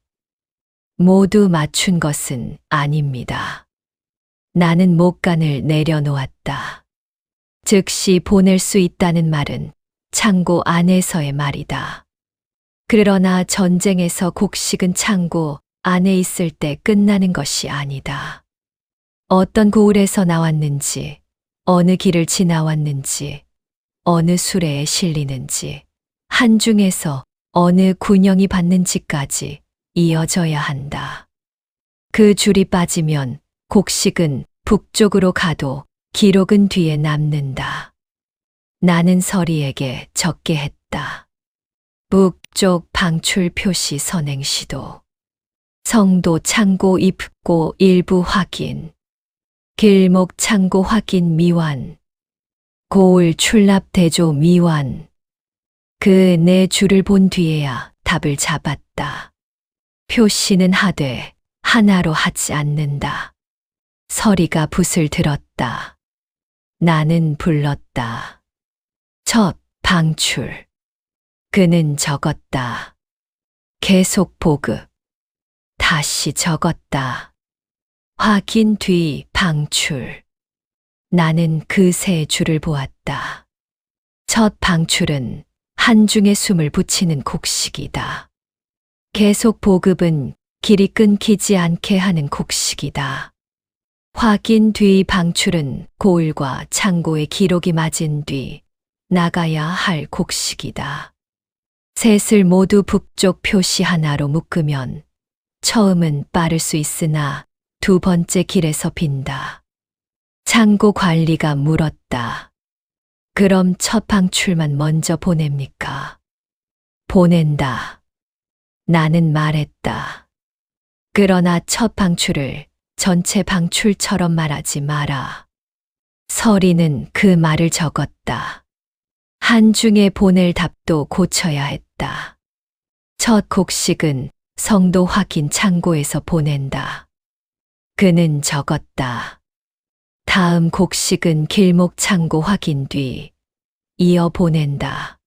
모두 맞춘 것은 아닙니다. 나는 목간을 내려놓았다. 즉시 보낼 수 있다는 말은 창고 안에서의 말이다. 그러나 전쟁에서 곡식은 창고 안에 있을 때 끝나는 것이 아니다. 어떤 고을에서 나왔는지, 어느 길을 지나왔는지, 어느 수레에 실리는지, 한중에서 어느 군영이 받는지까지 이어져야 한다. 그 줄이 빠지면 곡식은 북쪽으로 가도 기록은 뒤에 남는다. 나는 서리에게 적게 했다. 북쪽 방출 표시 선행 시도. 성도 창고 입고 일부 확인. 길목 창고 확인 미완. 고을 출납 대조 미완. 그 네 줄을 본 뒤에야 답을 잡았다. 표시는 하되 하나로 하지 않는다. 서리가 붓을 들었다. 나는 불렀다. 첫 방출. 그는 적었다. 계속 보급. 다시 적었다. 확인 뒤 방출. 나는 그 세 줄을 보았다. 첫 방출은 한중에 숨을 붙이는 곡식이다. 계속 보급은 길이 끊기지 않게 하는 곡식이다. 확인 뒤 방출은 고을과 창고의 기록이 맞은 뒤 나가야 할 곡식이다. 셋을 모두 북쪽 표시 하나로 묶으면 처음은 빠를 수 있으나 두 번째 길에서 빈다. 창고 관리가 물었다. 그럼 첫 방출만 먼저 보냅니까? 보낸다. 나는 말했다. 그러나 첫 방출을 전체 방출처럼 말하지 마라. 서리는 그 말을 적었다. 한중에 보낼 답도 고쳐야 했다. 첫 곡식은 성도 확인 창고에서 보낸다. 그는 적었다. 다음 곡식은 길목 창고 확인 뒤 이어 보낸다.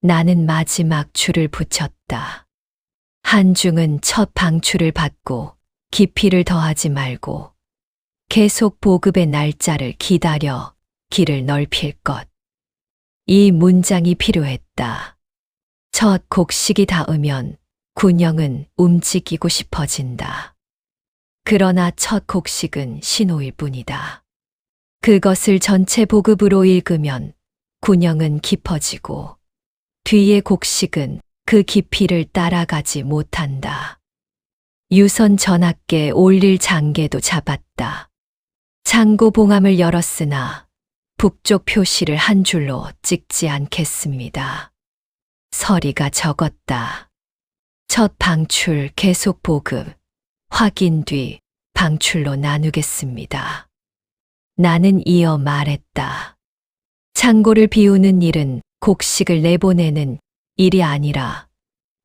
나는 마지막 줄을 붙였다. 한중은 첫 방출을 받고 깊이를 더하지 말고 계속 보급의 날짜를 기다려 길을 넓힐 것. 이 문장이 필요했다. 첫 곡식이 닿으면 군영은 움직이고 싶어진다. 그러나 첫 곡식은 신호일 뿐이다. 그것을 전체 보급으로 읽으면 군영은 깊어지고 뒤의 곡식은 그 깊이를 따라가지 못한다. 유선 전압계 올릴 장계도 잡았다. 창고 봉함을 열었으나 북쪽 표시를 한 줄로 찍지 않겠습니다. 서리가 적었다. 첫 방출 계속 보급, 확인 뒤 방출로 나누겠습니다. 나는 이어 말했다. 창고를 비우는 일은 곡식을 내보내는 일이 아니라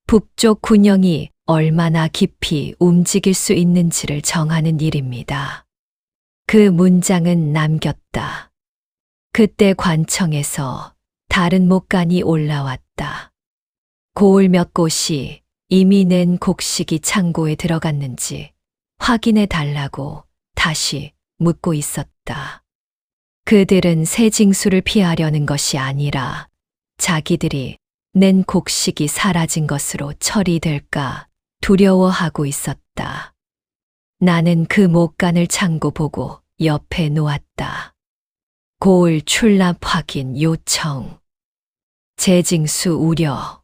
북쪽 군영이 얼마나 깊이 움직일 수 있는지를 정하는 일입니다. 그 문장은 남겼다. 그때 관청에서 다른 목간이 올라왔다. 고을 몇 곳이 이미 낸 곡식이 창고에 들어갔는지 확인해 달라고 다시 묻고 있었다. 그들은 새 징수를 피하려는 것이 아니라 자기들이 낸 곡식이 사라진 것으로 처리될까 두려워하고 있었다. 나는 그 목간을 창고 보고 옆에 놓았다. 고을 출납 확인 요청. 재징수 우려.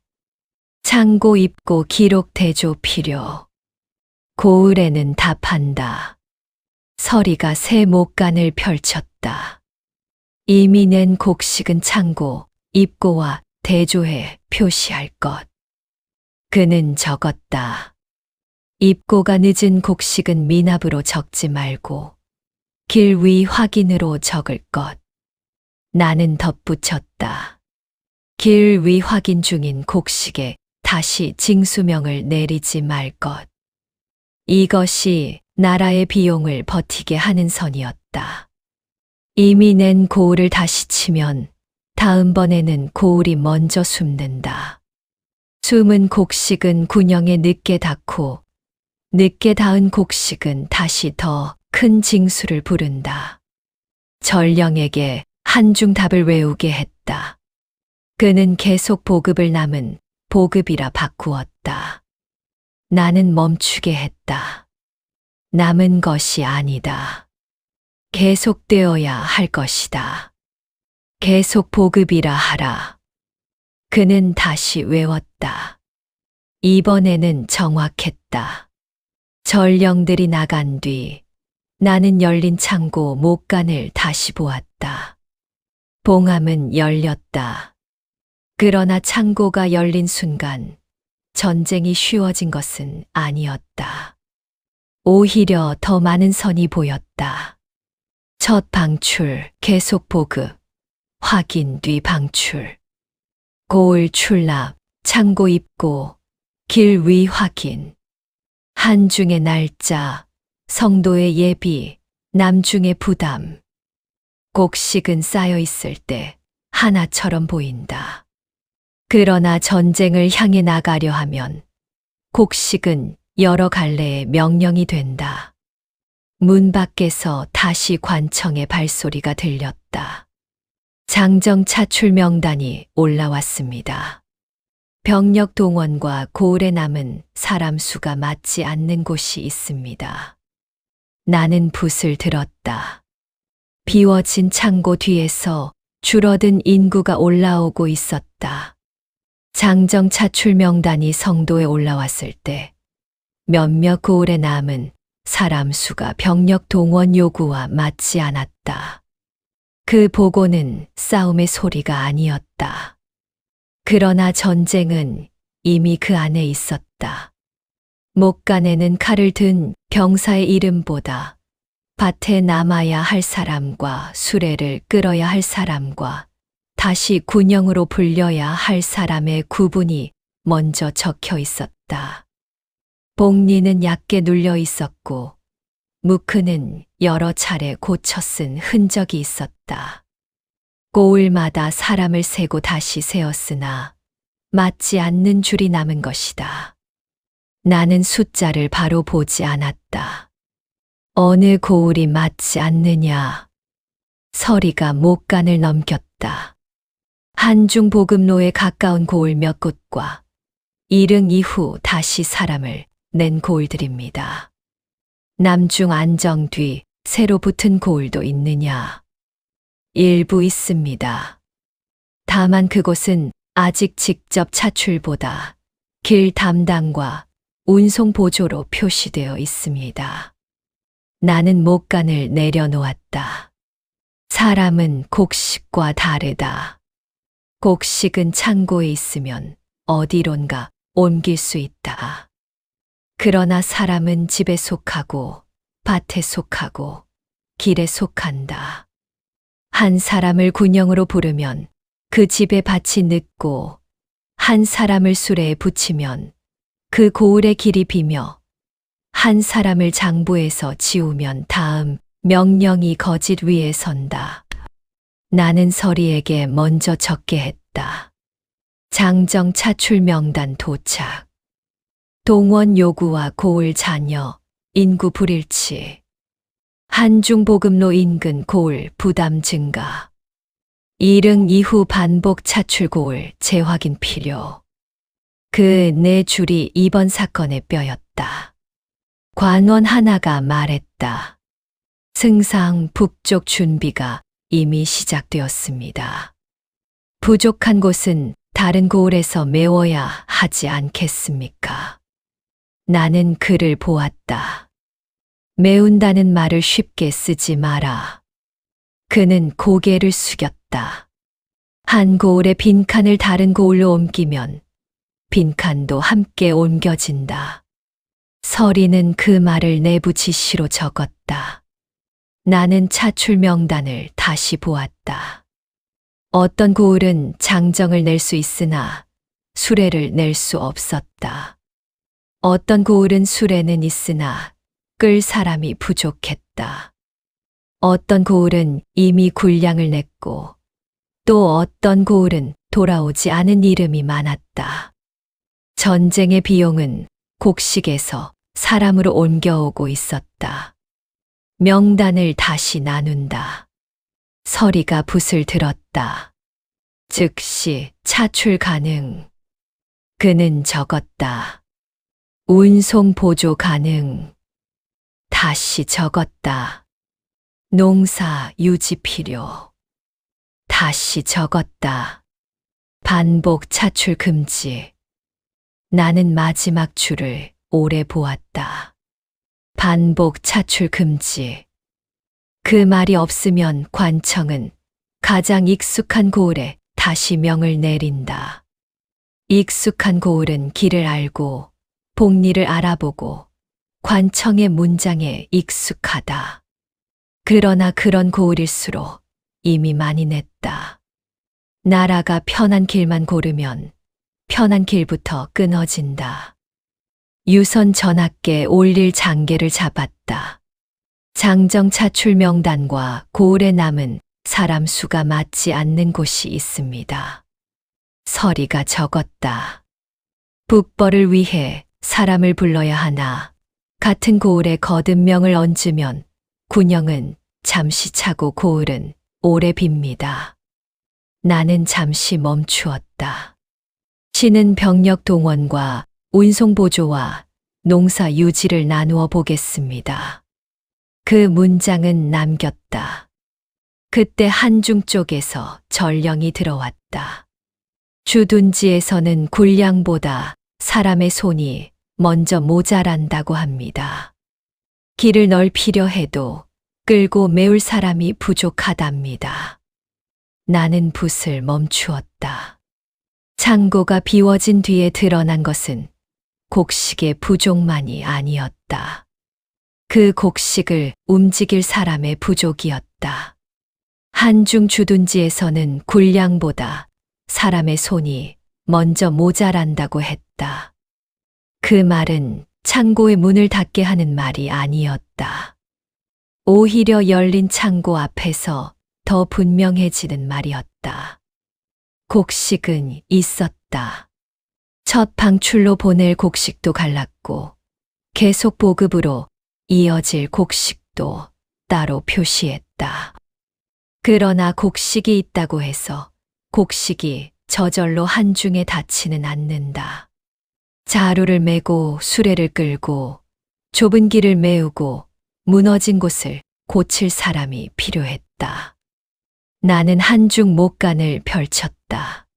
창고 입고 기록 대조 필요. 고을에는 답한다. 서리가 새 목간을 펼쳤다. 이미 낸 곡식은 창고, 입고와 대조해 표시할 것. 그는 적었다. 입고가 늦은 곡식은 미납으로 적지 말고 길 위 확인으로 적을 것. 나는 덧붙였다. 길 위 확인 중인 곡식에 다시 징수명을 내리지 말 것. 이것이 나라의 비용을 버티게 하는 선이었다. 이미 낸 고을을 다시 치면 다음번에는 고을이 먼저 숨는다. 숨은 곡식은 군영에 늦게 닿고 늦게 닿은 곡식은 다시 더 큰 징수를 부른다. 전령에게 한중 답을 외우게 했다. 그는 계속 보급을 남은 보급이라 바꾸었다. 나는 멈추게 했다. 남은 것이 아니다. 계속되어야 할 것이다. 계속 보급이라 하라. 그는 다시 외웠다. 이번에는 정확했다. 전령들이 나간 뒤 나는 열린 창고 목간을 다시 보았다. 봉함은 열렸다. 그러나 창고가 열린 순간 전쟁이 쉬워진 것은 아니었다. 오히려 더 많은 선이 보였다. 첫 방출, 계속 보급, 확인 뒤 방출, 고을 출납, 창고 입고, 길 위 확인, 한중의 날짜, 성도의 예비, 남중의 부담. 곡식은 쌓여 있을 때 하나처럼 보인다. 그러나 전쟁을 향해 나가려 하면 곡식은 여러 갈래의 명령이 된다. 문 밖에서 다시 관청의 발소리가 들렸다. 장정 차출 명단이 올라왔습니다. 병력 동원과 고을에 남은 사람 수가 맞지 않는 곳이 있습니다. 나는 붓을 들었다. 비워진 창고 뒤에서 줄어든 인구가 올라오고 있었다. 장정 차출 명단이 성도에 올라왔을 때 몇몇 고을에 남은 사람 수가 병력 동원 요구와 맞지 않았다. 그 보고는 싸움의 소리가 아니었다. 그러나 전쟁은 이미 그 안에 있었다. 목간에는 칼을 든 병사의 이름보다 밭에 남아야 할 사람과 수레를 끌어야 할 사람과 다시 군영으로 불려야 할 사람의 구분이 먼저 적혀 있었다. 복리는 얕게 눌려 있었고 무크는 여러 차례 고쳐 쓴 흔적이 있었다. 고을마다 사람을 세고 다시 세었으나 맞지 않는 줄이 남은 것이다. 나는 숫자를 바로 보지 않았다. 어느 고을이 맞지 않느냐. 서리가 목간을 넘겼다. 한중 보급로에 가까운 고을 몇 곳과 일흥 이후 다시 사람을 낸 고을들입니다. 남중 안정 뒤 새로 붙은 고을도 있느냐? 일부 있습니다. 다만 그곳은 아직 직접 차출보다 길 담당과 운송 보조로 표시되어 있습니다. 나는 목간을 내려놓았다. 사람은 곡식과 다르다. 곡식은 창고에 있으면 어디론가 옮길 수 있다. 그러나 사람은 집에 속하고 밭에 속하고 길에 속한다. 한 사람을 군영으로 부르면 그 집에 밭이 늦고 한 사람을 수레에 붙이면 그 고을의 길이 비며 한 사람을 장부에서 지우면 다음 명령이 거짓 위에 선다. 나는 서리에게 먼저 적게 했다. 장정 차출 명단 도착. 동원 요구와 고을 잔여, 인구 불일치. 한중 보급로 인근 고을 부담 증가. 일흥 이후 반복 차출 고을 재확인 필요. 그 네 줄이 이번 사건의 뼈였다. 관원 하나가 말했다. 승상 북쪽 준비가 이미 시작되었습니다. 부족한 곳은 다른 고을에서 메워야 하지 않겠습니까? 나는 그를 보았다. 메운다는 말을 쉽게 쓰지 마라. 그는 고개를 숙였다. 한 고을의 빈칸을 다른 고을로 옮기면 빈칸도 함께 옮겨진다. 서리는 그 말을 내부 지시로 적었다. 나는 차출 명단을 다시 보았다. 어떤 고을은 장정을 낼 수 있으나 수레를 낼 수 없었다. 어떤 고을은 수레는 있으나 끌 사람이 부족했다. 어떤 고을은 이미 군량을 냈고 또 어떤 고을은 돌아오지 않은 이름이 많았다. 전쟁의 비용은 곡식에서 사람으로 옮겨오고 있었다. 명단을 다시 나눈다. 서리가 붓을 들었다. 즉시 차출 가능. 그는 적었다. 운송 보조 가능. 다시 적었다. 농사 유지 필요. 다시 적었다. 반복 차출 금지. 나는 마지막 줄을 오래 보았다. 반복 차출 금지. 그 말이 없으면 관청은 가장 익숙한 고을에 다시 명을 내린다. 익숙한 고을은 길을 알고 복리를 알아보고 관청의 문장에 익숙하다. 그러나 그런 고을일수록 이미 많이 냈다. 나라가 편한 길만 고르면 편한 길부터 끊어진다. 유선 전학계 올릴 장계를 잡았다. 장정 차출 명단과 고을에 남은 사람 수가 맞지 않는 곳이 있습니다. 서리가 적었다. 북벌을 위해 사람을 불러야 하나 같은 고을에 거듭명을 얹으면 군영은 잠시 차고 고을은 오래 빕니다. 나는 잠시 멈추었다. 신은 병력 동원과 운송 보조와 농사 유지를 나누어 보겠습니다. 그 문장은 남겼다. 그때 한중 쪽에서 전령이 들어왔다. 주둔지에서는 군량보다 사람의 손이 먼저 모자란다고 합니다. 길을 넓히려 해도 끌고 메울 사람이 부족하답니다. 나는 붓을 멈추었다. 창고가 비워진 뒤에 드러난 것은 곡식의 부족만이 아니었다. 그 곡식을 움직일 사람의 부족이었다. 한중 주둔지에서는 군량보다 사람의 손이 먼저 모자란다고 했다. 그 말은 창고의 문을 닫게 하는 말이 아니었다. 오히려 열린 창고 앞에서 더 분명해지는 말이었다. 곡식은 있었다. 첫 방출로 보낼 곡식도 갈랐고 계속 보급으로 이어질 곡식도 따로 표시했다. 그러나 곡식이 있다고 해서 곡식이 저절로 한중에 닿지는 않는다. 자루를 메고 수레를 끌고 좁은 길을 메우고 무너진 곳을 고칠 사람이 필요했다. 나는 한중 목간을 펼쳤다.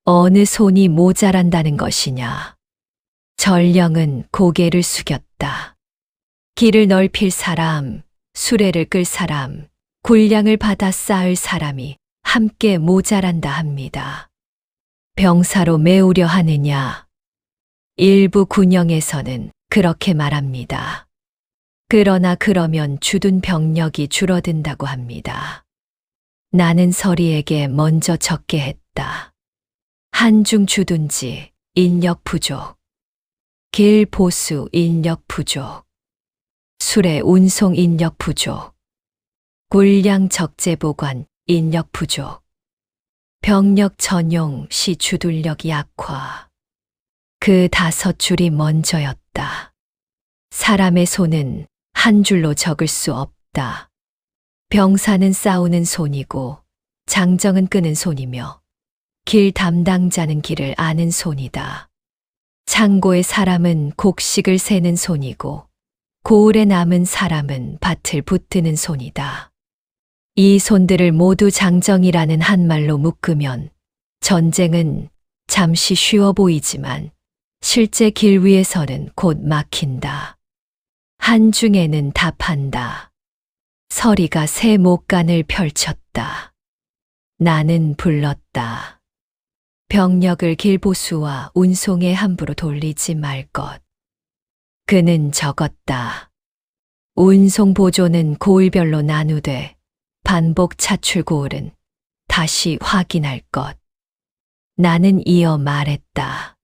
어느 손이 모자란다는 것이냐? 전령은 고개를 숙였다. 길을 넓힐 사람, 수레를 끌 사람, 군량을 받아 쌓을 사람이 함께 모자란다 합니다. 병사로 메우려 하느냐? 일부 군영에서는 그렇게 말합니다. 그러나 그러면 주둔 병력이 줄어든다고 합니다. 나는 서리에게 먼저 적게 했다. 한중 주둔지 인력 부족, 길 보수 인력 부족, 수레 운송 인력 부족, 군량 적재 보관 인력 부족, 병력 전용 시 주둔력 약화. 그 5줄이 먼저였다. 사람의 손은 한 줄로 적을 수 없다. 병사는 싸우는 손이고 장정은 끄는 손이며 길 담당자는 길을 아는 손이다. 창고의 사람은 곡식을 세는 손이고 고을에 남은 사람은 밭을 붙드는 손이다. 이 손들을 모두 장정이라는 한 말로 묶으면 전쟁은 잠시 쉬워 보이지만 실제 길 위에서는 곧 막힌다. 한중에는 답한다. 서리가 새 목간을 펼쳤다. 나는 불렀다. 병력을 길보수와 운송에 함부로 돌리지 말 것. 그는 적었다. 운송 보조는 고을별로 나누되 반복 차출 고을은 다시 확인할 것. 나는 이어 말했다.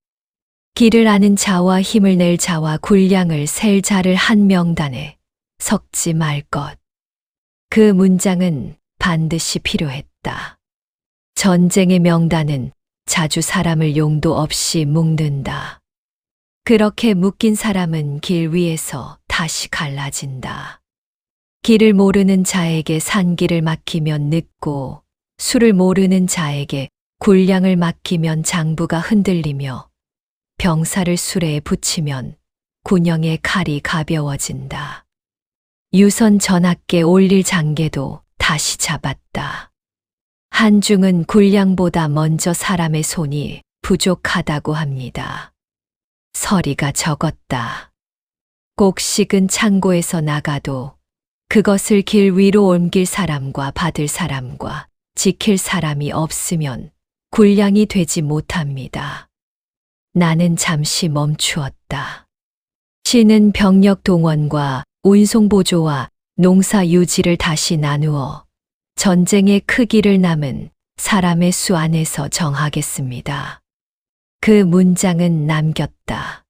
길을 아는 자와 힘을 낼 자와 군량을 셀 자를 한 명단에 섞지 말 것. 그 문장은 반드시 필요했다. 전쟁의 명단은 자주 사람을 용도 없이 묶는다. 그렇게 묶인 사람은 길 위에서 다시 갈라진다. 길을 모르는 자에게 산길을 맡기면 늦고 수를 모르는 자에게 군량을 맡기면 장부가 흔들리며 병사를 수레에 붙이면 군영의 칼이 가벼워진다. 유선 전학계 올릴 장계도 다시 잡았다. 한중은 군량보다 먼저 사람의 손이 부족하다고 합니다. 서리가 적었다. 곡식은 창고에서 나가도 그것을 길 위로 옮길 사람과 받을 사람과 지킬 사람이 없으면 군량이 되지 못합니다. 나는 잠시 멈추었다. 시는 병력 동원과 운송보조와 농사 유지를 다시 나누어 전쟁의 크기를 남은 사람의 수 안에서 정하겠습니다. 그 문장은 남겼다.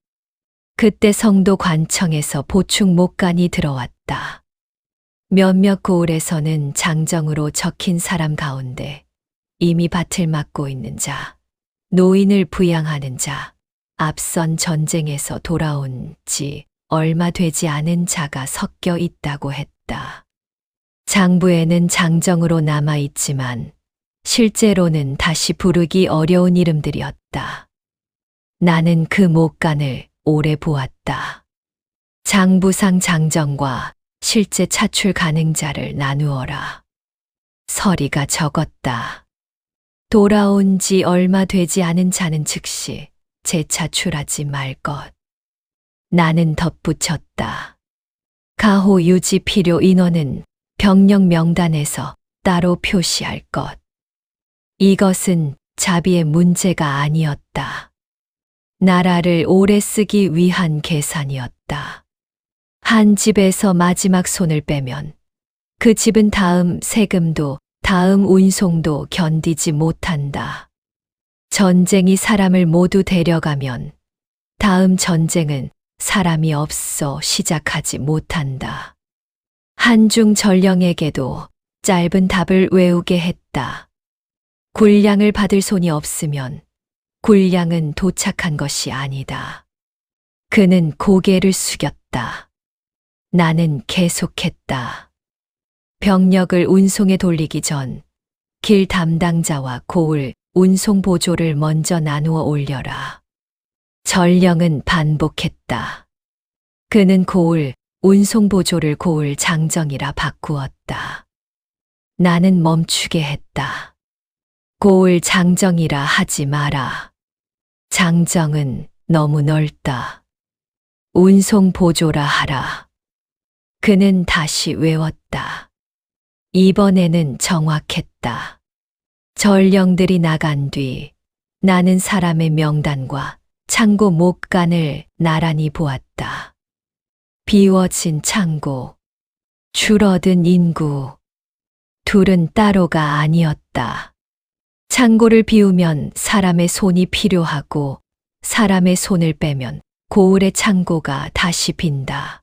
그때 성도 관청에서 보충 목간이 들어왔다. 몇몇 고을에서는 장정으로 적힌 사람 가운데 이미 밭을 맡고 있는 자, 노인을 부양하는 자, 앞선 전쟁에서 돌아온 지 얼마 되지 않은 자가 섞여 있다고 했다. 장부에는 장정으로 남아 있지만 실제로는 다시 부르기 어려운 이름들이었다. 나는 그 목간을 오래 보았다. 장부상 장정과 실제 차출 가능자를 나누어라. 서리가 적었다. 돌아온 지 얼마 되지 않은 자는 즉시 재차출하지 말 것. 나는 덧붙였다. 가호 유지 필요 인원은 병력 명단에서 따로 표시할 것. 이것은 자비의 문제가 아니었다. 나라를 오래 쓰기 위한 계산이었다. 한 집에서 마지막 손을 빼면 그 집은 다음 세금도 다음 운송도 견디지 못한다. 전쟁이 사람을 모두 데려가면 다음 전쟁은 사람이 없어 시작하지 못한다. 한중 전령에게도 짧은 답을 외우게 했다. 군량을 받을 손이 없으면 군량은 도착한 것이 아니다. 그는 고개를 숙였다. 나는 계속했다. 병력을 운송에 돌리기 전 길 담당자와 고을 운송 보조를 먼저 나누어 올려라. 전령은 반복했다. 그는 고을 운송 보조를 고을 장정이라 바꾸었다. 나는 멈추게 했다. 고을 장정이라 하지 마라. 장정은 너무 넓다. 운송 보조라 하라. 그는 다시 외웠다. 이번에는 정확했다. 전령들이 나간 뒤 나는 사람의 명단과 창고 목간을 나란히 보았다. 비워진 창고, 줄어든 인구, 둘은 따로가 아니었다. 창고를 비우면 사람의 손이 필요하고 사람의 손을 빼면 고을의 창고가 다시 빈다.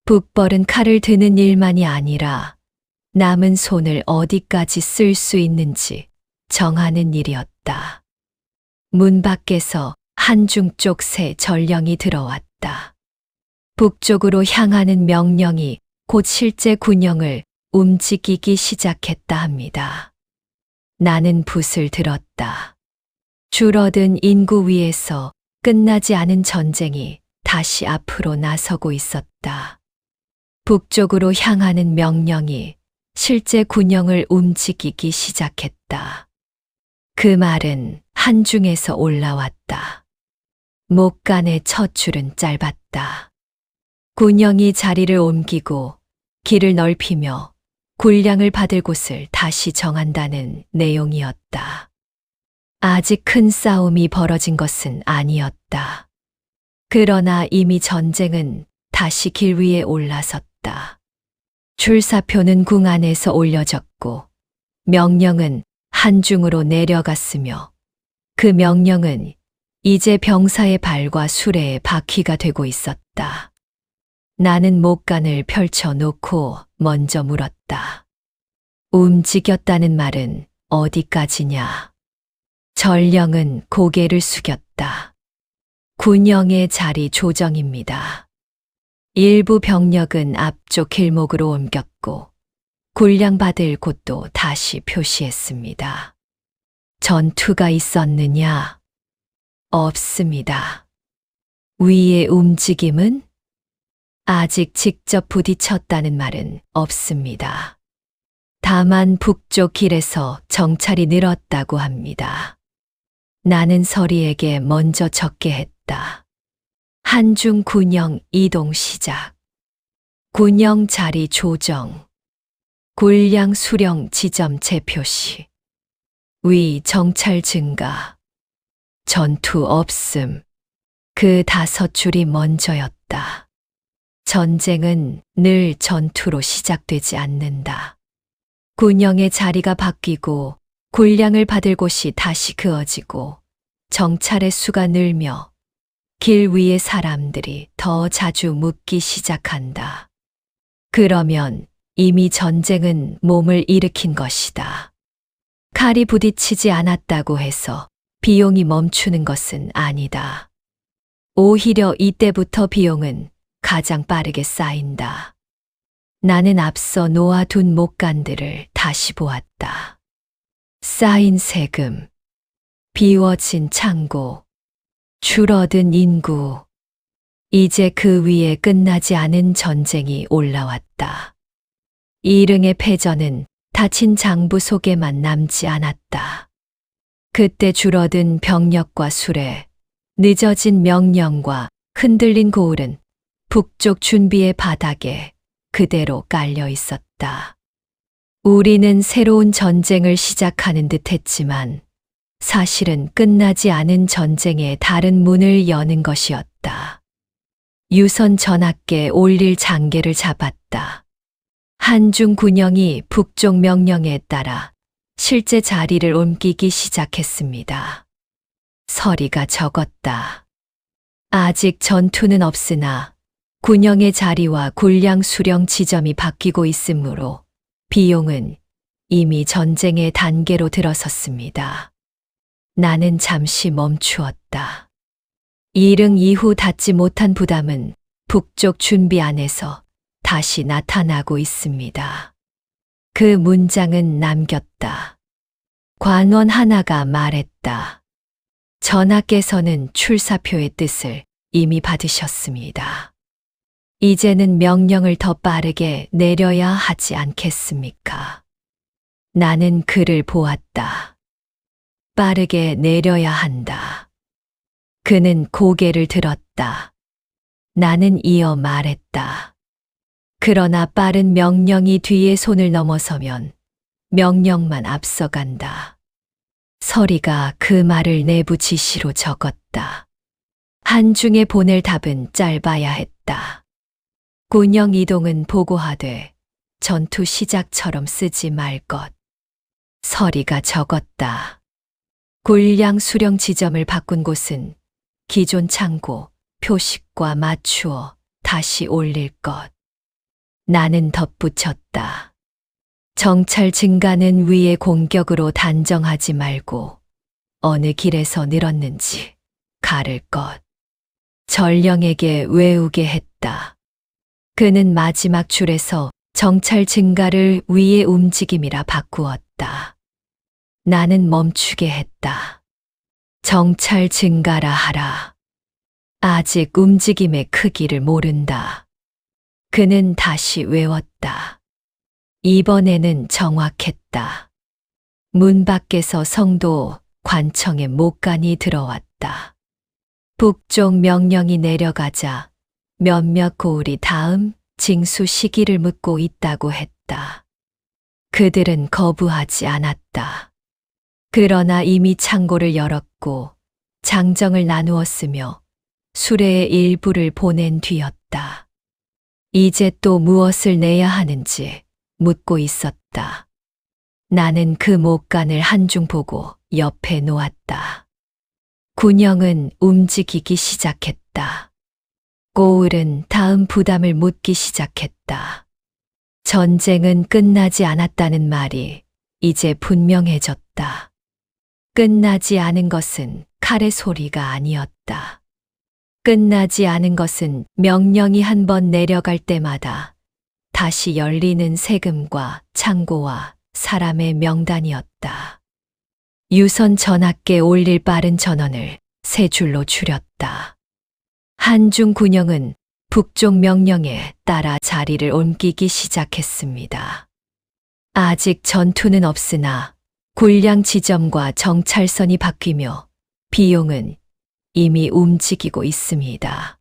북벌은 칼을 드는 일만이 아니라 남은 손을 어디까지 쓸 수 있는지 정하는 일이었다. 문 밖에서 한중 쪽 새 전령이 들어왔다. 북쪽으로 향하는 명령이 곧 실제 군영을 움직이기 시작했다 합니다. 나는 붓을 들었다. 줄어든 인구 위에서 끝나지 않은 전쟁이 다시 앞으로 나서고 있었다. 북쪽으로 향하는 명령이 실제 군영을 움직이기 시작했다. 그 말은 한중에서 올라왔다. 목간의 첫 줄은 짧았다. 군영이 자리를 옮기고 길을 넓히며 군량을 받을 곳을 다시 정한다는 내용이었다. 아직 큰 싸움이 벌어진 것은 아니었다. 그러나 이미 전쟁은 다시 길 위에 올라섰다. 출사표는 궁 안에서 올려졌고 명령은 한중으로 내려갔으며 그 명령은 이제 병사의 발과 수레의 바퀴가 되고 있었다. 나는 목간을 펼쳐놓고 먼저 물었다. 움직였다는 말은 어디까지냐? 전령은 고개를 숙였다. 군영의 자리 조정입니다. 일부 병력은 앞쪽 길목으로 옮겼고 군량 받을 곳도 다시 표시했습니다. 전투가 있었느냐? 없습니다. 위의 움직임은? 아직 직접 부딪혔다는 말은 없습니다. 다만 북쪽 길에서 정찰이 늘었다고 합니다. 나는 서리에게 먼저 적게 했다. 한중 군영 이동 시작. 군영 자리 조정. 군량 수령 지점 재표시. 위 정찰 증가. 전투 없음. 그 5줄이 먼저였다. 전쟁은 늘 전투로 시작되지 않는다. 군영의 자리가 바뀌고 군량을 받을 곳이 다시 그어지고 정찰의 수가 늘며 길 위의 사람들이 더 자주 묻기 시작한다. 그러면 이미 전쟁은 몸을 일으킨 것이다. 칼이 부딪히지 않았다고 해서 비용이 멈추는 것은 아니다. 오히려 이때부터 비용은 가장 빠르게 쌓인다. 나는 앞서 놓아둔 목간들을 다시 보았다. 쌓인 세금, 비워진 창고, 줄어든 인구, 이제 그 위에 끝나지 않은 전쟁이 올라왔다. 이릉의 패전은 다친 장부 속에만 남지 않았다. 그때 줄어든 병력과 수레, 늦어진 명령과 흔들린 고을은 북쪽 준비의 바닥에 그대로 깔려 있었다. 우리는 새로운 전쟁을 시작하는 듯 했지만 사실은 끝나지 않은 전쟁의 다른 문을 여는 것이었다. 유선 전하께 올릴 장계를 잡았다. 한중 군영이 북쪽 명령에 따라 실제 자리를 옮기기 시작했습니다. 서리가 적었다. 아직 전투는 없으나 군영의 자리와 군량 수령 지점이 바뀌고 있으므로 비용은 이미 전쟁의 단계로 들어섰습니다. 나는 잠시 멈추었다. 이릉 이후 닿지 못한 부담은 북쪽 준비 안에서 다시 나타나고 있습니다. 그 문장은 남겼다. 관원 하나가 말했다. 전하께서는 출사표의 뜻을 이미 받으셨습니다. 이제는 명령을 더 빠르게 내려야 하지 않겠습니까? 나는 그를 보았다. 빠르게 내려야 한다. 그는 고개를 들었다. 나는 이어 말했다. 그러나 빠른 명령이 뒤에 손을 넘어서면 명령만 앞서간다. 서리가 그 말을 내부 지시로 적었다. 한중에 보낼 답은 짧아야 했다. 군영 이동은 보고하되 전투 시작처럼 쓰지 말 것. 서리가 적었다. 군량 수령 지점을 바꾼 곳은 기존 창고, 표식과 맞추어 다시 올릴 것. 나는 덧붙였다. 정찰 증가는 위의 공격으로 단정하지 말고 어느 길에서 늘었는지 가를 것. 전령에게 외우게 했다. 그는 마지막 줄에서 정찰 증가를 위의 움직임이라 바꾸었다. 나는 멈추게 했다. 정찰 증가라 하라. 아직 움직임의 크기를 모른다. 그는 다시 외웠다. 이번에는 정확했다. 문 밖에서 성도 관청의 목간이 들어왔다. 북쪽 명령이 내려가자 몇몇 고을이 다음 징수 시기를 묻고 있다고 했다. 그들은 거부하지 않았다. 그러나 이미 창고를 열었고 장정을 나누었으며 수레의 일부를 보낸 뒤였다. 이제 또 무엇을 내야 하는지 묻고 있었다. 나는 그 목간을 한중 보고 옆에 놓았다. 군영은 움직이기 시작했다. 고을은 다음 부담을 묻기 시작했다. 전쟁은 끝나지 않았다는 말이 이제 분명해졌다. 끝나지 않은 것은 칼의 소리가 아니었다. 끝나지 않은 것은 명령이 한 번 내려갈 때마다 다시 열리는 세금과 창고와 사람의 명단이었다. 유선 전하께 올릴 빠른 전원을 3줄로 줄였다. 한중 군영은 북쪽 명령에 따라 자리를 옮기기 시작했습니다. 아직 전투는 없으나 군량 지점과 정찰선이 바뀌며 비용은 이미 움직이고 있습니다.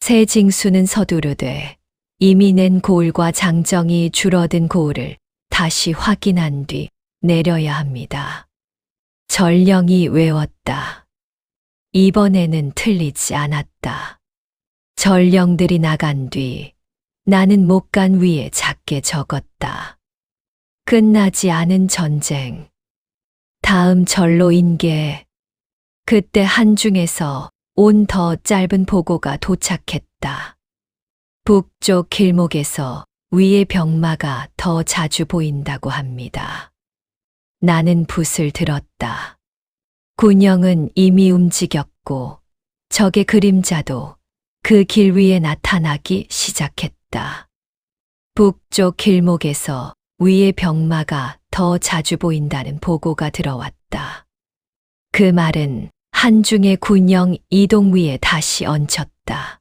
새 징수는 서두르되 이미 낸 고을과 장정이 줄어든 고을을 다시 확인한 뒤 내려야 합니다. 전령이 외웠다. 이번에는 틀리지 않았다. 전령들이 나간 뒤 나는 목간 위에 작게 적었다. 끝나지 않은 전쟁. 다음 절로 인계. 그때 한중에서 온 더 짧은 보고가 도착했다. 북쪽 길목에서 위의 병마가 더 자주 보인다고 합니다. 나는 붓을 들었다. 군영은 이미 움직였고 적의 그림자도 그 길 위에 나타나기 시작했다. 북쪽 길목에서 위의 병마가 더 자주 보인다는 보고가 들어왔다. 그 말은 한중의 군영 이동 위에 다시 얹혔다.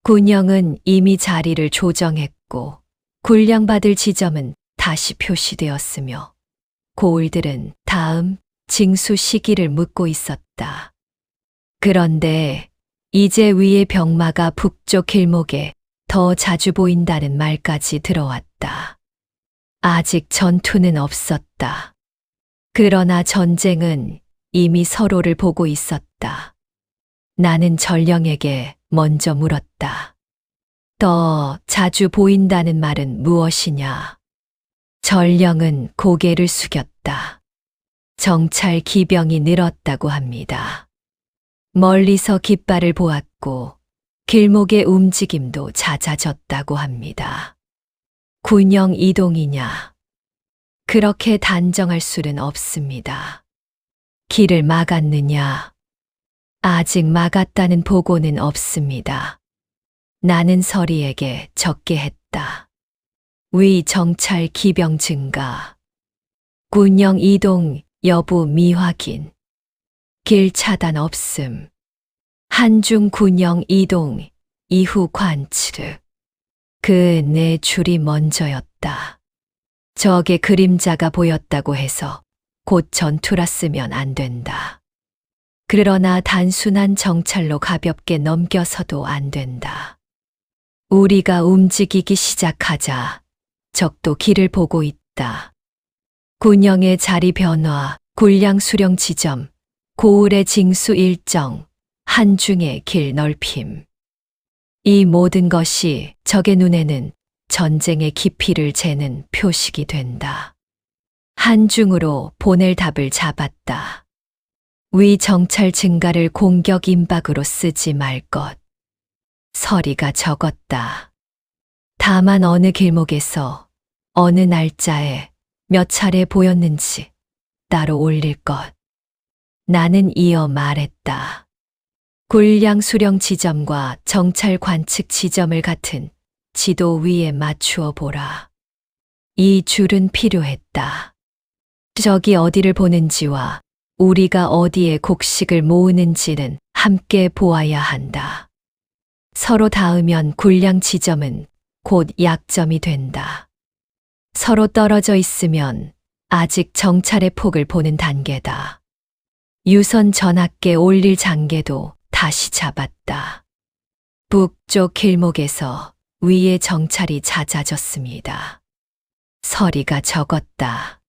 군영은 이미 자리를 조정했고 군량받을 지점은 다시 표시되었으며 고을들은 다음 징수 시기를 묻고 있었다. 그런데 이제 위의 병마가 북쪽 길목에 더 자주 보인다는 말까지 들어왔다. 아직 전투는 없었다. 그러나 전쟁은 이미 서로를 보고 있었다. 나는 전령에게 먼저 물었다. 더 자주 보인다는 말은 무엇이냐? 전령은 고개를 숙였다. 정찰 기병이 늘었다고 합니다. 멀리서 깃발을 보았고 길목의 움직임도 잦아졌다고 합니다. 군영 이동이냐? 그렇게 단정할 수는 없습니다. 길을 막았느냐? 아직 막았다는 보고는 없습니다. 나는 서리에게 적게 했다. 위 정찰 기병 증가. 군영 이동 여부 미확인. 길 차단 없음. 한중 군영 이동 이후 관측. 그 네 줄이 먼저였다. 적의 그림자가 보였다고 해서 곧 전투라 쓰면 안 된다. 그러나 단순한 정찰로 가볍게 넘겨서도 안 된다. 우리가 움직이기 시작하자 적도 길을 보고 있다. 군영의 자리 변화, 군량 수령 지점, 고을의 징수 일정, 한중의 길 넓힘. 이 모든 것이 적의 눈에는 전쟁의 깊이를 재는 표식이 된다. 한중으로 보낼 답을 잡았다. 위 정찰 증가를 공격 임박으로 쓰지 말 것. 서리가 적었다. 다만 어느 길목에서 어느 날짜에 몇 차례 보였는지 따로 올릴 것. 나는 이어 말했다. 군량 수령 지점과 정찰 관측 지점을 같은 지도 위에 맞추어 보라. 이 줄은 필요했다. 적이 어디를 보는지와 우리가 어디에 곡식을 모으는지는 함께 보아야 한다. 서로 닿으면 군량 지점은 곧 약점이 된다. 서로 떨어져 있으면 아직 정찰의 폭을 보는 단계다. 유선 전압계 올릴 장계도 다시 잡았다. 북쪽 길목에서 위의 정찰이 잦아졌습니다. 서리가 적었다.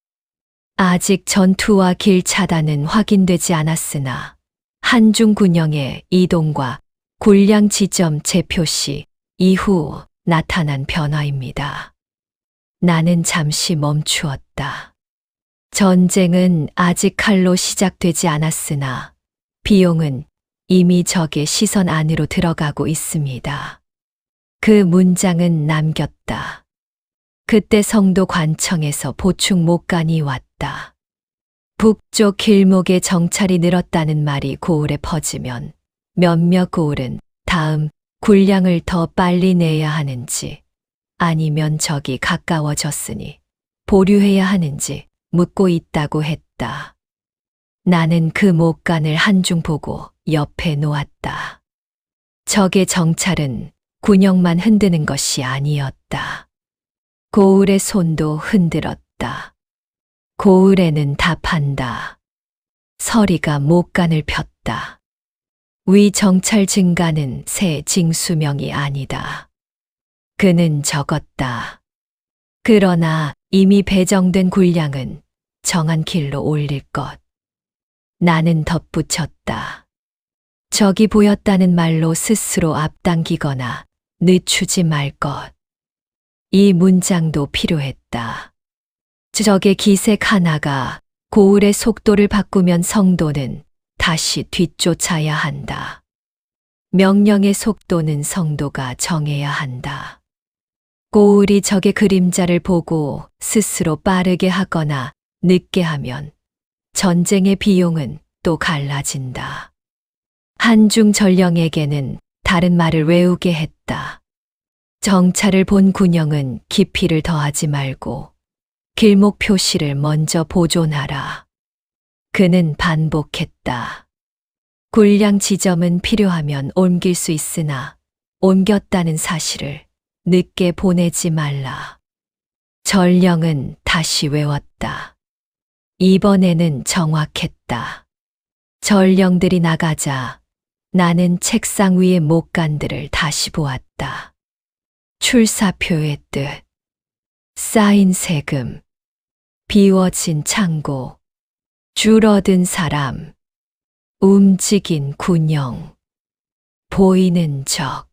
아직 전투와 길 차단은 확인되지 않았으나 한중 군영의 이동과 군량 지점 재표시 이후 나타난 변화입니다. 나는 잠시 멈추었다. 전쟁은 아직 칼로 시작되지 않았으나 비용은 이미 적의 시선 안으로 들어가고 있습니다. 그 문장은 남겼다. 그때 성도 관청에서 보충 목간이 왔다. 북쪽 길목에 정찰이 늘었다는 말이 고을에 퍼지면 몇몇 고을은 다음 군량을 더 빨리 내야 하는지 아니면 적이 가까워졌으니 보류해야 하는지 묻고 있다고 했다. 나는 그 목간을 한중 보고 옆에 놓았다. 적의 정찰은 군영만 흔드는 것이 아니었다. 고을의 손도 흔들었다. 고을에는 답한다. 서리가 목간을 폈다. 위 정찰 증가는 새 징수명이 아니다. 그는 적었다. 그러나 이미 배정된 군량은 정한 길로 올릴 것. 나는 덧붙였다. 적이 보였다는 말로 스스로 앞당기거나 늦추지 말 것. 이 문장도 필요했다. 적의 기색 하나가 고울의 속도를 바꾸면 성도는 다시 뒤쫓아야 한다. 명령의 속도는 성도가 정해야 한다. 고울이 적의 그림자를 보고 스스로 빠르게 하거나 늦게 하면 전쟁의 비용은 또 갈라진다. 한중 전령에게는 다른 말을 외우게 했다. 정찰을 본 군영은 깊이를 더하지 말고 길목 표시를 먼저 보존하라. 그는 반복했다. 군량 지점은 필요하면 옮길 수 있으나 옮겼다는 사실을 늦게 보내지 말라. 전령은 다시 외웠다. 이번에는 정확했다. 전령들이 나가자 나는 책상 위의 목간들을 다시 보았다. 출사표의 뜻, 쌓인 세금, 비워진 창고, 줄어든 사람, 움직인 군영, 보이는 적.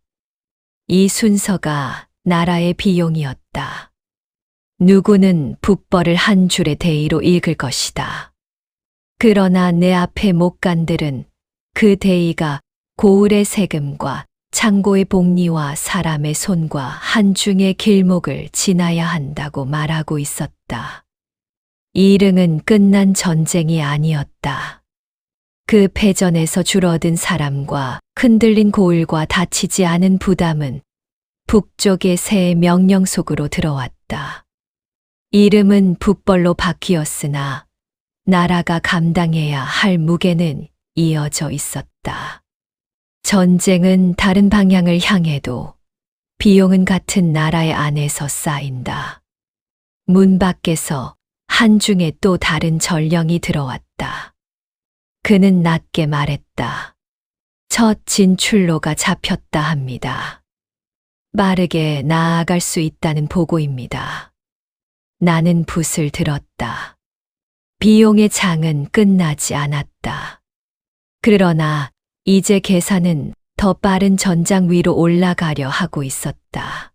이 순서가 나라의 비용이었다. 누구는 북벌을 한 줄의 대의로 읽을 것이다. 그러나 내 앞의 목간들은 그 대의가 고을의 세금과 창고의 복리와 사람의 손과 한중의 길목을 지나야 한다고 말하고 있었다. 일흥은 끝난 전쟁이 아니었다. 그 패전에서 줄어든 사람과 흔들린 고을과 다치지 않은 부담은 북쪽의 새 명령 속으로 들어왔다. 이름은 북벌로 바뀌었으나 나라가 감당해야 할 무게는 이어져 있었다. 전쟁은 다른 방향을 향해도 비용은 같은 나라의 안에서 쌓인다. 문 밖에서 한중에 또 다른 전령이 들어왔다. 그는 낮게 말했다. 첫 진출로가 잡혔다 합니다. 빠르게 나아갈 수 있다는 보고입니다. 나는 붓을 들었다. 비용의 장은 끝나지 않았다. 그러나 이제 계산은 더 빠른 전장 위로 올라가려 하고 있었다.